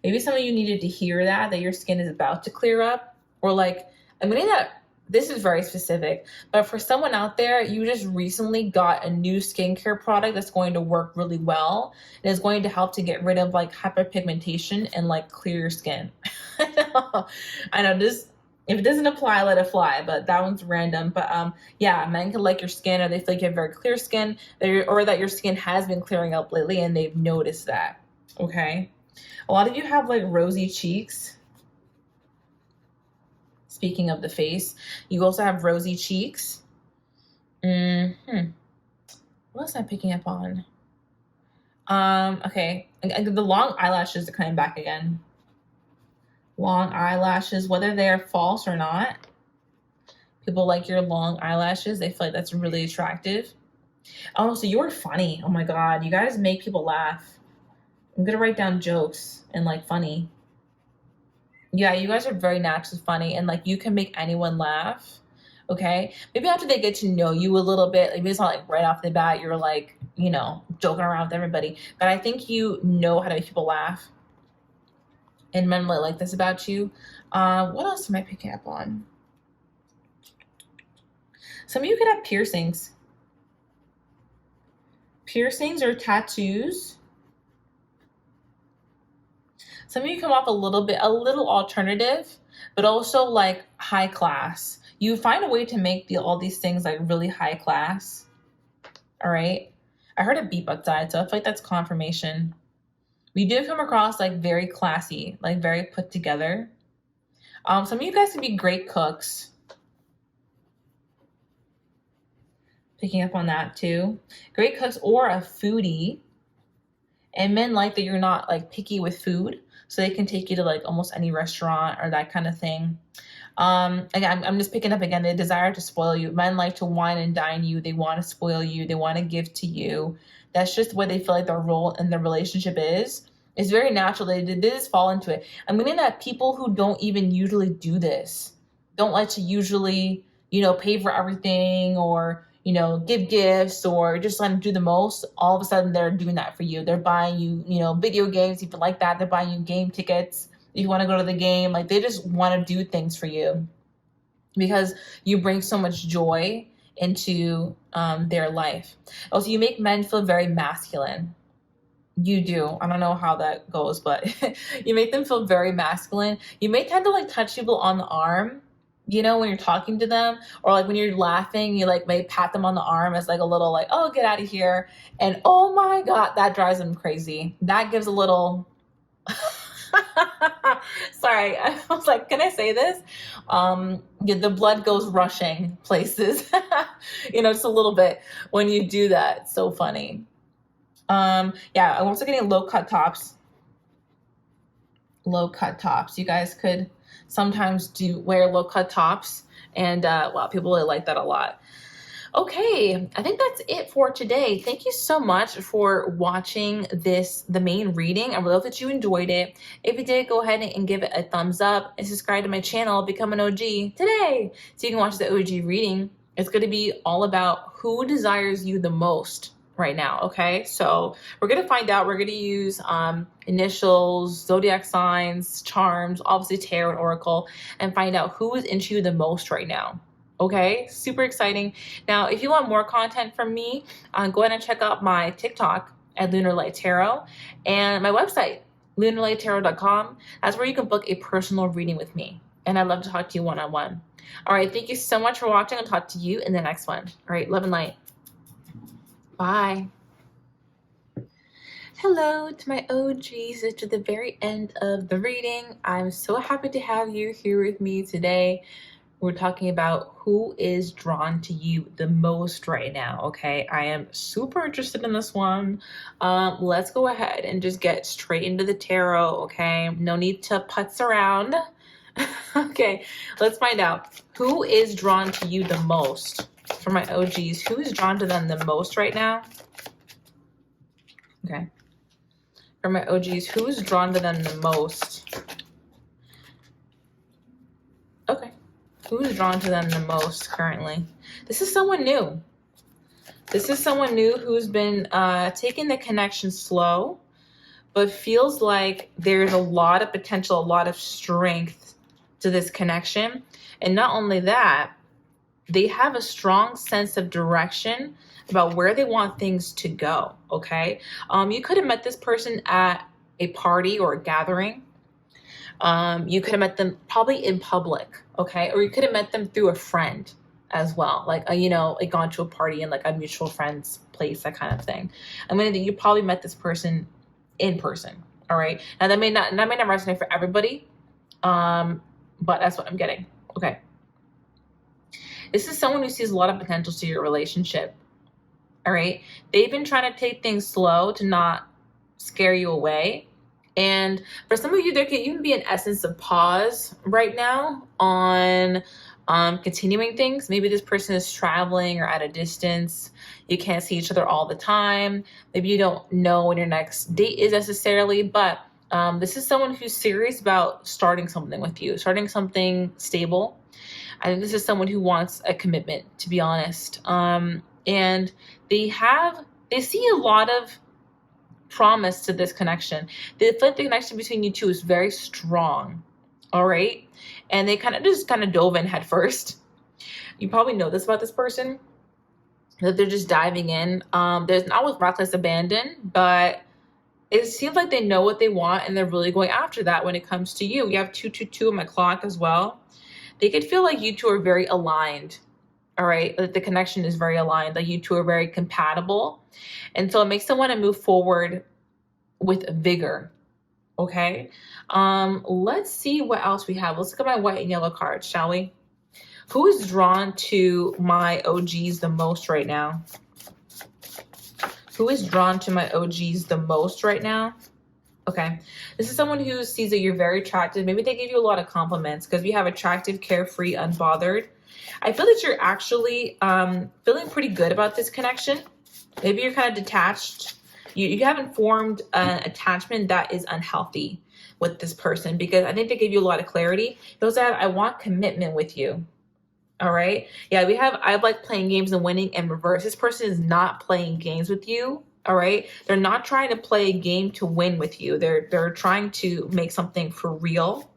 Maybe some of you needed to hear that your skin is about to clear up. Or like, I'm getting that, this is very specific, but for someone out there, you just recently got a new skincare product that's going to work really well and is going to help to get rid of like hyperpigmentation and like clear your skin. I know this, if it doesn't apply, let it fly, but that one's random. But yeah, men can like your skin, or they feel like you have very clear skin, or that your skin has been clearing up lately and they've noticed that, okay? A lot of you have like rosy cheeks. Speaking of the face, you also have rosy cheeks. What else am I picking up on? Okay, the long eyelashes are coming back again. Long eyelashes, whether they're false or not. People like your long eyelashes. They feel like that's really attractive. Oh, so you're funny. Oh my God, you guys make people laugh. I'm gonna write down jokes and like funny. Yeah, you guys are very naturally funny, and like you can make anyone laugh. Okay, maybe after they get to know you a little bit, like maybe it's not like right off the bat you're like, you know, joking around with everybody, but I think you know how to make people laugh, and men really like this about you. What else am I picking up on? Some of you could have piercings. Piercings or tattoos. Some of you come off a little alternative, but also like high class. You find a way to make all these things like really high class. All right. I heard a beep outside, so I feel like that's confirmation. We do come across like very classy, like very put together. Some of you guys can be great cooks. Picking up on that too. Great cooks or a foodie. And men like that you're not like picky with food, so they can take you to like almost any restaurant or that kind of thing. Again, I'm just picking up again the desire to spoil you. Men like to wine and dine you. They want to spoil you. They want to give to you. That's just what they feel like their role in the relationship is. It's very natural. They just fall into it. I'm meaning that people who don't even usually do this, don't like to usually, pay for everything or, give gifts or just let them do the most. All of a sudden they're doing that for you. They're buying you, video games, even like that. They're buying you game tickets. If you want to go to the game, like they just want to do things for you because you bring so much joy into their life. Also, you make men feel very masculine. You do. I don't know how that goes, but you make them feel very masculine. You may tend to like touch people on the arm, when you're talking to them, or like when you're laughing, you like may pat them on the arm as like a little like, oh, get out of here. And oh my God, that drives them crazy. That gives a little, sorry, I was like, can I say this? The blood goes rushing places, just a little bit when you do that. So funny. I'm also getting low cut tops. You guys could sometimes wear low cut tops, and people really like that a lot. Okay, I think that's it for today. Thank you so much for watching the main reading. I really hope that you enjoyed it. If you did, go ahead and give it a thumbs up and subscribe to my channel. Become an OG today so you can watch the OG reading. It's going to be all about who desires you the most right now. Okay, so we're going to find out. We're going to use initials, zodiac signs, charms, obviously tarot and oracle, and find out who is into you the most right now. Okay, super exciting. Now, if you want more content from me, go ahead and check out my TikTok at Lunar Light Tarot and my website, lunarlighttarot.com. That's where you can book a personal reading with me. And I'd love to talk to you one-on-one. All right, thank you so much for watching. I'll talk to you in the next one. All right, love and light. Bye. Hello to my OGs to the very end of the reading. I'm so happy to have you here with me today. We're talking about who is drawn to you the most right now, okay? I am super interested in this one. Let's go ahead and just get straight into the tarot, okay? No need to putz around. Okay, let's find out who is drawn to you the most. For my OGs, who is drawn to them the most right now? Okay. For my OGs, who is drawn to them the most? Okay. Who is drawn to them the most currently? This is someone new. This is someone new who's been taking the connection slow, but feels like there's a lot of potential, a lot of strength to this connection. And not only that, they have a strong sense of direction about where they want things to go, okay? You could have met this person at a party or a gathering. You could have met them probably in public, okay? Or you could have met them through a friend as well, like gone to a party in like a mutual friend's place, that kind of thing. I mean, you probably met this person in person, all right? Now that may not resonate for everybody, but that's what I'm getting, okay? This is someone who sees a lot of potential to your relationship, all right? They've been trying to take things slow to not scare you away. And for some of you, there can even be an essence of pause right now on continuing things. Maybe this person is traveling or at a distance. You can't see each other all the time. Maybe you don't know when your next date is necessarily, but this is someone who's serious about starting something with you, starting something stable. I think this is someone who wants a commitment, to be honest. And they see a lot of promise to this connection. The connection between you two is very strong, all right? And they kind of dove in head first. You probably know this about this person, that they're just diving in. There's not with reckless abandon, but it seems like they know what they want and they're really going after that when it comes to you. You have 222 on my clock as well. They could feel like you two are very aligned. All right. Like the connection is very aligned. Like you two are very compatible. And so it makes them want to move forward with vigor. Okay. Let's see what else we have. Let's look at my white and yellow cards, shall we? Who is drawn to my OGs the most right now? Who is drawn to my OGs the most right now? Okay. This is someone who sees that you're very attractive. Maybe they give you a lot of compliments because we have attractive, carefree, unbothered. I feel that you're actually feeling pretty good about this connection. Maybe you're kind of detached. You haven't formed an attachment that is unhealthy with this person because I think they give you a lot of clarity. They also have, I want commitment with you. All right. Yeah, I like playing games and winning in reverse. This person is not playing games with you. All right. They're not trying to play a game to win with you. They're trying to make something for real.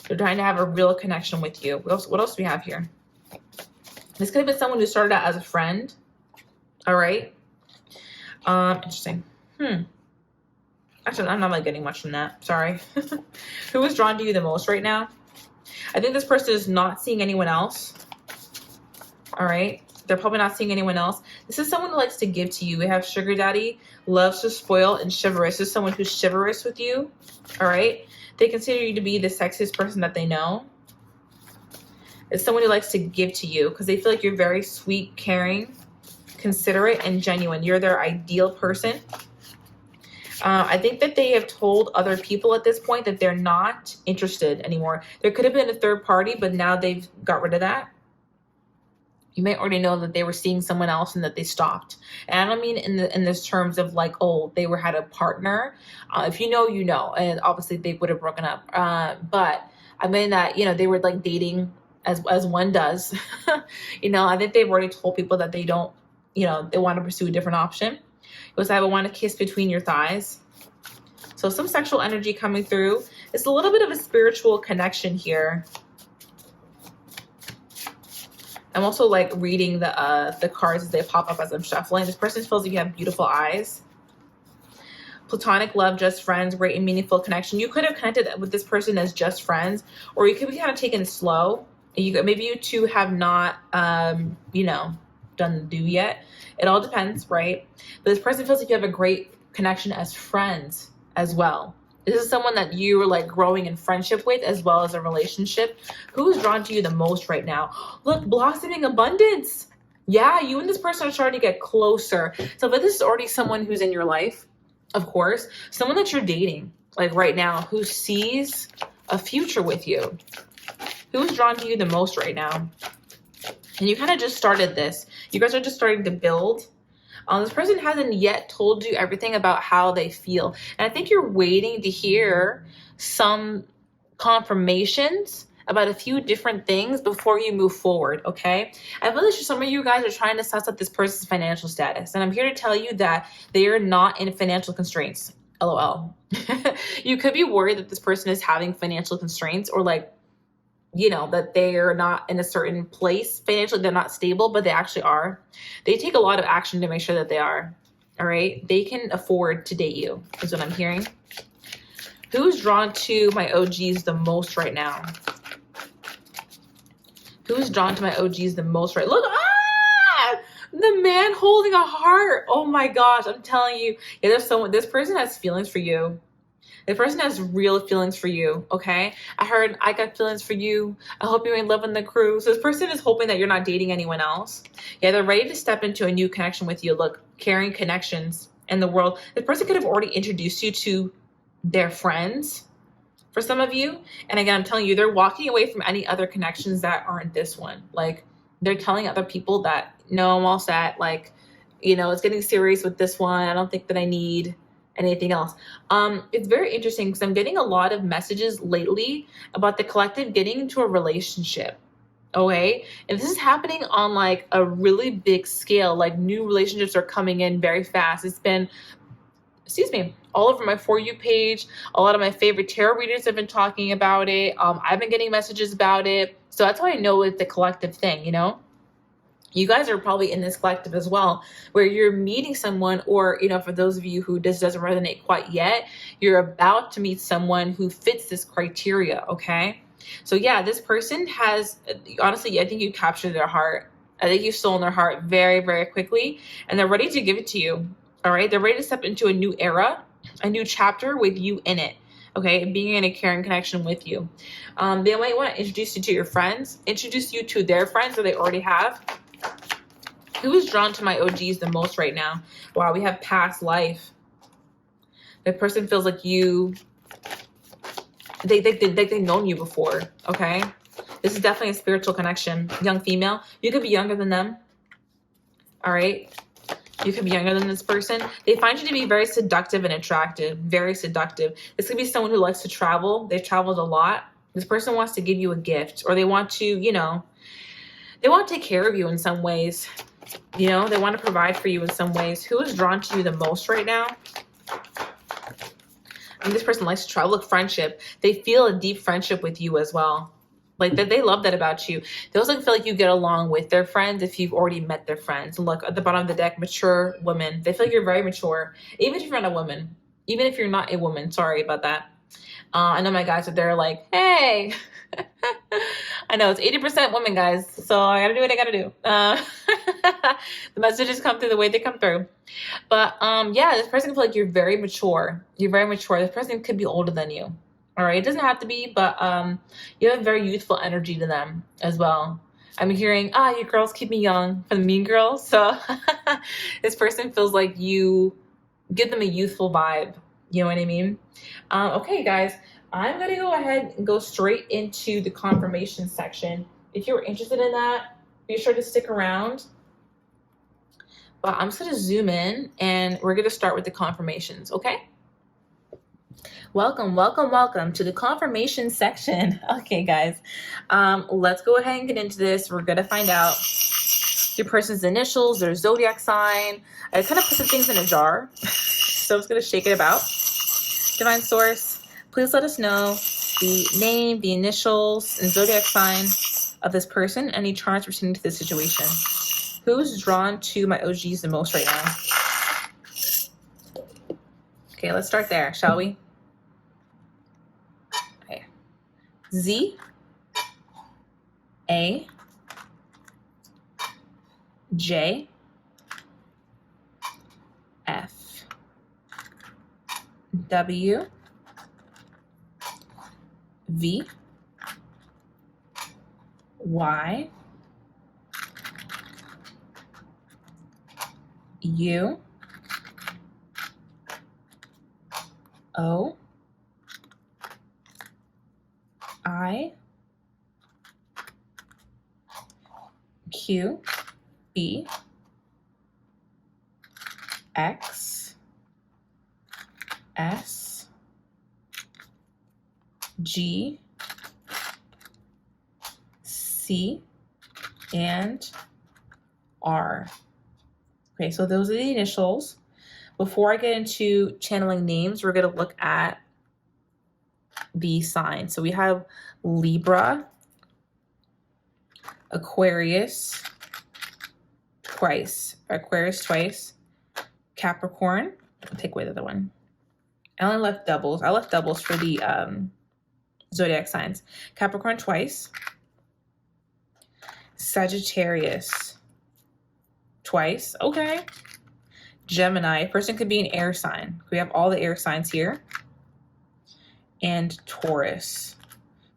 They're trying to have a real connection with you. What else do we have here? This could have been someone who started out as a friend. All right. Interesting. Actually, I'm not like getting much from that. Sorry. Who is drawn to you the most right now? I think this person is not seeing anyone else. All right. They're probably not seeing anyone else. This is someone who likes to give to you. We have sugar daddy, loves to spoil, and chivalrous. This is someone who's chivalrous with you. All right. They consider you to be the sexiest person that they know. It's someone who likes to give to you because they feel like you're very sweet, caring, considerate, and genuine. You're their ideal person. I think that they have told other people at this point that they're not interested anymore. There could have been a third party, but now they've got rid of that. You may already know that they were seeing someone else and that they stopped. And I don't mean in this terms of like, oh, they had a partner. If you know, you know. And obviously they would have broken up. But I mean that, they were like dating as one does. I think they've already told people that they don't, they want to pursue a different option. It was I want to kiss between your thighs. So some sexual energy coming through. It's a little bit of a spiritual connection here. I'm also like reading the cards as they pop up as I'm shuffling. This person feels like you have beautiful eyes. Platonic love, just friends, great and meaningful connection. You could have connected with this person as just friends, or you could be kind of taken slow. Maybe you two have not, done the do yet. It all depends, right? But this person feels like you have a great connection as friends as well. This is someone that you are like growing in friendship with as well as a relationship. Who is drawn to you the most right now? Look, blossoming abundance. Yeah, you and this person are starting to get closer. So, but this is already someone who's in your life, of course. Someone that you're dating, like right now, who sees a future with you. Who is drawn to you the most right now? And you kind of just started this. You guys are just starting to build. This person hasn't yet told you everything about how they feel. And I think you're waiting to hear some confirmations about a few different things before you move forward, okay? I feel like some of you guys are trying to suss out this person's financial status. And I'm here to tell you that they are not in financial constraints. LOL. You could be worried that this person is having financial constraints or like, that they are not in a certain place financially, they're not stable, but they actually are. They take a lot of action to make sure that they are. All right. They can afford to date you is what I'm hearing. Who's drawn to my OGs the most right now? Who's drawn to my OGs the most right? Look, the man holding a heart. Oh my gosh. I'm telling you. Yeah, this person has feelings for you. The person has real feelings for you, okay? I heard, I got feelings for you. I hope you ain't loving the crew. So this person is hoping that you're not dating anyone else. Yeah, they're ready to step into a new connection with you. Look, caring connections in the world. This person could have already introduced you to their friends for some of you. And again, I'm telling you, they're walking away from any other connections that aren't this one. Like, they're telling other people that, no, I'm all set. Like, it's getting serious with this one. I don't think that I need anything else. It's very interesting because I'm getting a lot of messages lately about the collective getting into a relationship. Okay. And this is happening on like a really big scale. Like new relationships are coming in very fast. It's been, all over my For You page. A lot of my favorite tarot readers have been talking about it. I've been getting messages about it. So that's why I know it's a collective thing, You guys are probably in this collective as well, where you're meeting someone, or, for those of you who this doesn't resonate quite yet, you're about to meet someone who fits this criteria, okay? So yeah, this person has, honestly, I think you captured their heart. I think you've stolen their heart very, very quickly, and they're ready to give it to you, all right? They're ready to step into a new era, a new chapter with you in it, okay? Being in a caring connection with you. They might want to introduce you to your friends, introduce you to their friends that they already have. Who is drawn to my OGs the most right now? Wow, we have past life. The person feels like they've known you before, okay? This is definitely a spiritual connection. Young female. You could be younger than them, all right? You could be younger than this person. They find you to be very seductive and attractive, very seductive. This could be someone who likes to travel. They've traveled a lot. This person wants to give you a gift, or they want to, they want to take care of you in some ways. They want to provide for you in some ways. Who is drawn to you the most right now? This person likes to travel. Look, friendship. They feel a deep friendship with you as well. Like that, they love that about you. They also feel like you get along with their friends if you've already met their friends. And look, at the bottom of the deck, mature women. They feel like you're very mature, even if you're not a woman. Even if you're not a woman. Sorry about that. I know my guys are there like, hey. I know it's 80% women, guys, so I gotta do what I gotta do. The messages come through the way they come through. But yeah, this person can feel like you're very mature. You're very mature. This person could be older than you. All right, it doesn't have to be, but you have a very youthful energy to them as well. I'm hearing, you girls keep me young, for the mean girls. So this person feels like you give them a youthful vibe. You know what I mean? Okay, guys. I'm going to go ahead and go straight into the confirmation section. If you're interested in that, be sure to stick around. But I'm just going to zoom in, and we're going to start with the confirmations, okay? Welcome, welcome, welcome to the confirmation section. Okay, guys, let's go ahead and get into this. We're going to find out your person's initials, their zodiac sign. I kind of put some things in a jar, so I'm just going to shake it about. Divine Source, please let us know the name, the initials, and zodiac sign of this person, any charms pertaining to this situation. Who's drawn to my OGs the most right now? Okay, let's start there, shall we? Okay. Z, A, J, F, W, V, Y, U, O, I, Q, B, X, S, G, C, and R. Okay, so those are the initials. Before I get into channeling names, we're going to look at the signs. So we have Libra, Aquarius twice, Capricorn. I'll take away the other one. I only left doubles. I left doubles for the zodiac signs. Capricorn twice, Sagittarius twice. Okay. Gemini. Person could be an air sign. We have all the air signs here. And Taurus.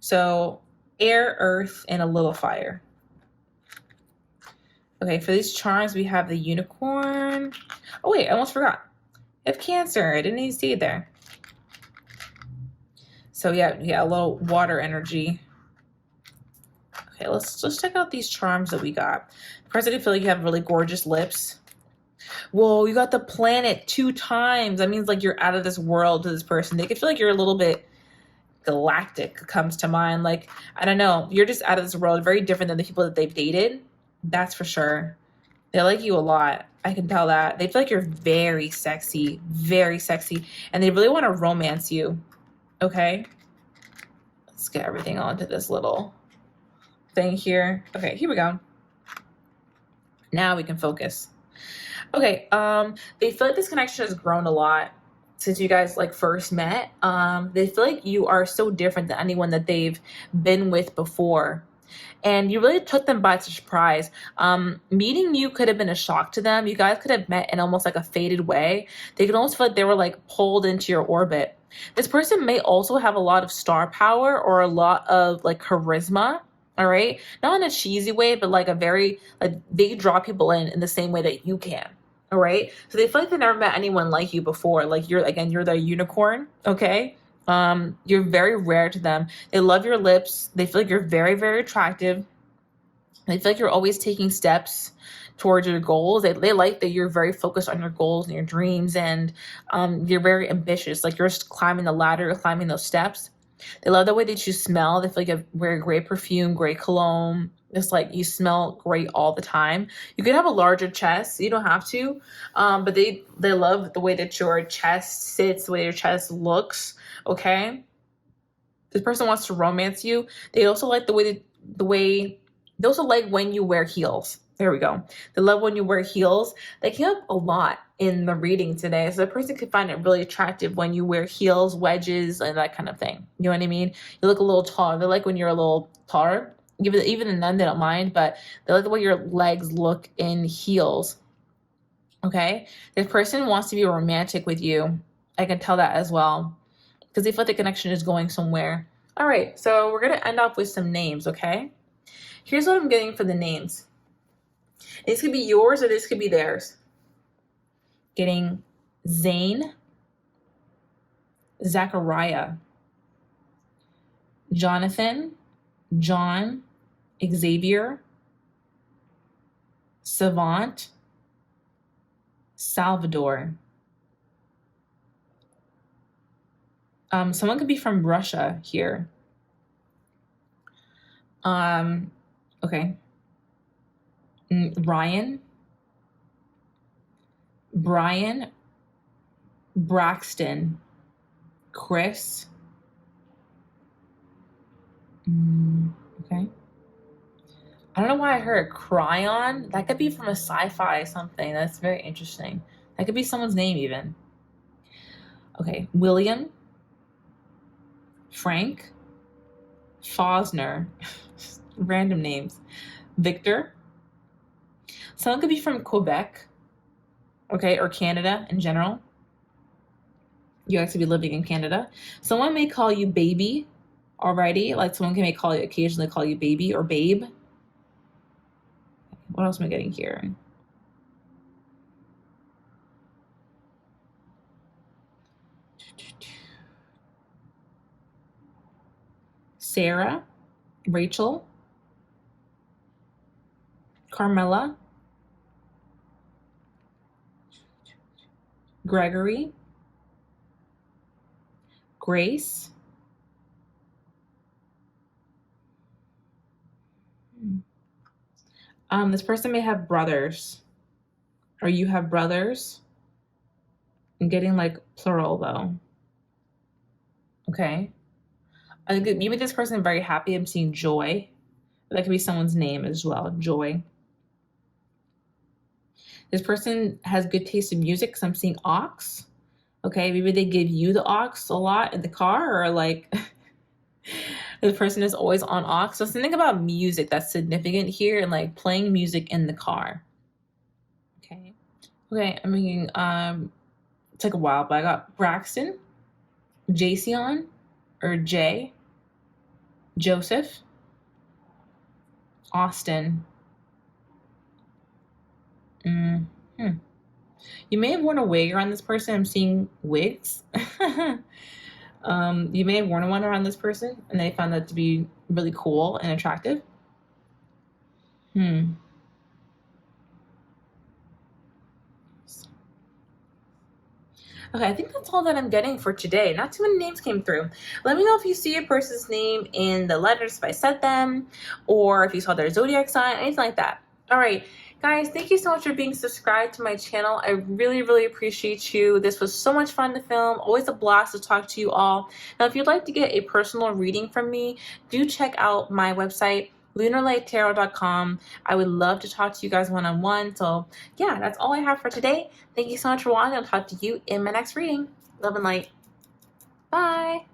So air, earth, and a little fire. Okay, for these charms, we have the unicorn. Oh, wait, I almost forgot. I have Cancer. I didn't even see it there. So yeah, a little water energy. Okay, let's check out these charms that we got. First, I feel like you have really gorgeous lips. Whoa, you got the planet 2 times. That means like you're out of this world to this person. They could feel like you're a little bit galactic, comes to mind. Like, I don't know, you're just out of this world, very different than the people that they've dated. That's for sure. They like you a lot. I can tell that. They feel like you're very sexy, and they really want to romance you. Okay, let's get everything onto this little thing here. Okay, here we go. Now we can focus. Okay, they feel like this connection has grown a lot since you guys like first met. They feel like you are so different than anyone that they've been with before. And you really took them by surprise. Meeting you could have been a shock to them. You guys could have met in almost like a faded way. They could almost feel like they were like pulled into your orbit. This person may also have a lot of star power or a lot of like charisma. All right. Not in a cheesy way, but like a very, like they draw people in the same way that you can. All right. So they feel like they never met anyone like you before. Like you're the unicorn. Okay. You're very rare to them. They love your lips. They feel like you're very, very attractive. They feel like you're always taking steps towards your goals. They like that you're very focused on your goals and your dreams, and you're very ambitious. Like you're just climbing the ladder, climbing those steps. They love the way that you smell. They feel like you wear great perfume, great cologne. It's like you smell great all the time. You could have a larger chest. You don't have to, but they love the way that your chest sits, the way your chest looks. Okay, this person wants to romance you. They also like they also like when you wear heels. There we go. They love when you wear heels. They came up a lot in the reading today. So the person could find it really attractive when you wear heels, wedges, and that kind of thing. You know what I mean? You look a little taller. They like when you're a little taller. Even the men, they don't mind, but they like the way your legs look in heels. Okay? This person wants to be romantic with you. I can tell that as well, because they feel like the connection is going somewhere. All right, so we're going to end off with some names, okay? Here's what I'm getting for the names. This could be yours or this could be theirs. Getting Zane, Zachariah, Jonathan, John, Xavier, Savant, Salvador. Someone could be from Russia here. Okay. Ryan, Brian, Braxton, Chris. Okay. I don't know why I heard Cryon. That could be from a sci-fi something. That's very interesting. That could be someone's name even. Okay. William, Frank, Fosner. Random names. Victor. Someone could be from Quebec, okay, or Canada in general. You guys could be living in Canada. Someone may call you baby already. Like someone may occasionally call you baby or babe. What else am I getting here? Sarah, Rachel, Carmela, Gregory, Grace, this person may have brothers, or you have brothers. I'm getting like plural though. Okay. I think maybe this person is very happy. I'm seeing Joy. That could be someone's name as well, Joy. This person has good taste in music because I'm seeing aux. Okay, maybe they give you the aux a lot in the car, or like the person is always on aux. So something about music that's significant here, and like playing music in the car. Okay. Okay, I'm thinking it took a while, but I got Braxton, Jason, or Jay, Joseph, Austin. You may have worn a wig around this person. I'm seeing wigs. You may have worn one around this person and they found that to be really cool and attractive. Okay, I think that's all that I'm getting for today. Not too many names came through. Let me know if you see a person's name in the letters if I said them, or if you saw their zodiac sign, anything like that. All right, guys, thank you so much for being subscribed to my channel. I really, really appreciate you. This was so much fun to film. Always a blast to talk to you all. Now, if you'd like to get a personal reading from me, do check out my website, lunarlighttarot.com. I would love to talk to you guys one-on-one. So yeah, that's all I have for today. Thank you so much for watching. I'll talk to you in my next reading. Love and light. Bye.